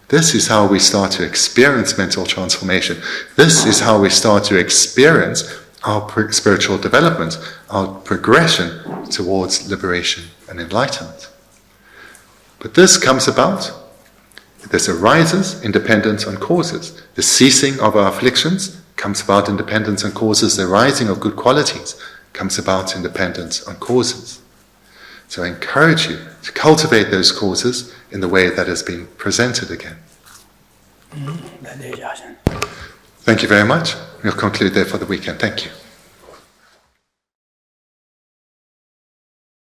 This is how we start to experience mental transformation. This is how we start to experience our spiritual development, our progression towards liberation and enlightenment. But this comes about, this arises in dependence on causes. The ceasing of our afflictions comes about in dependence on causes. The rising of good qualities comes about in dependence on causes. So I encourage you to cultivate those causes in the way that has been presented again. 네, 네, 자신. Thank you very much. We'll conclude there for the weekend. Thank you.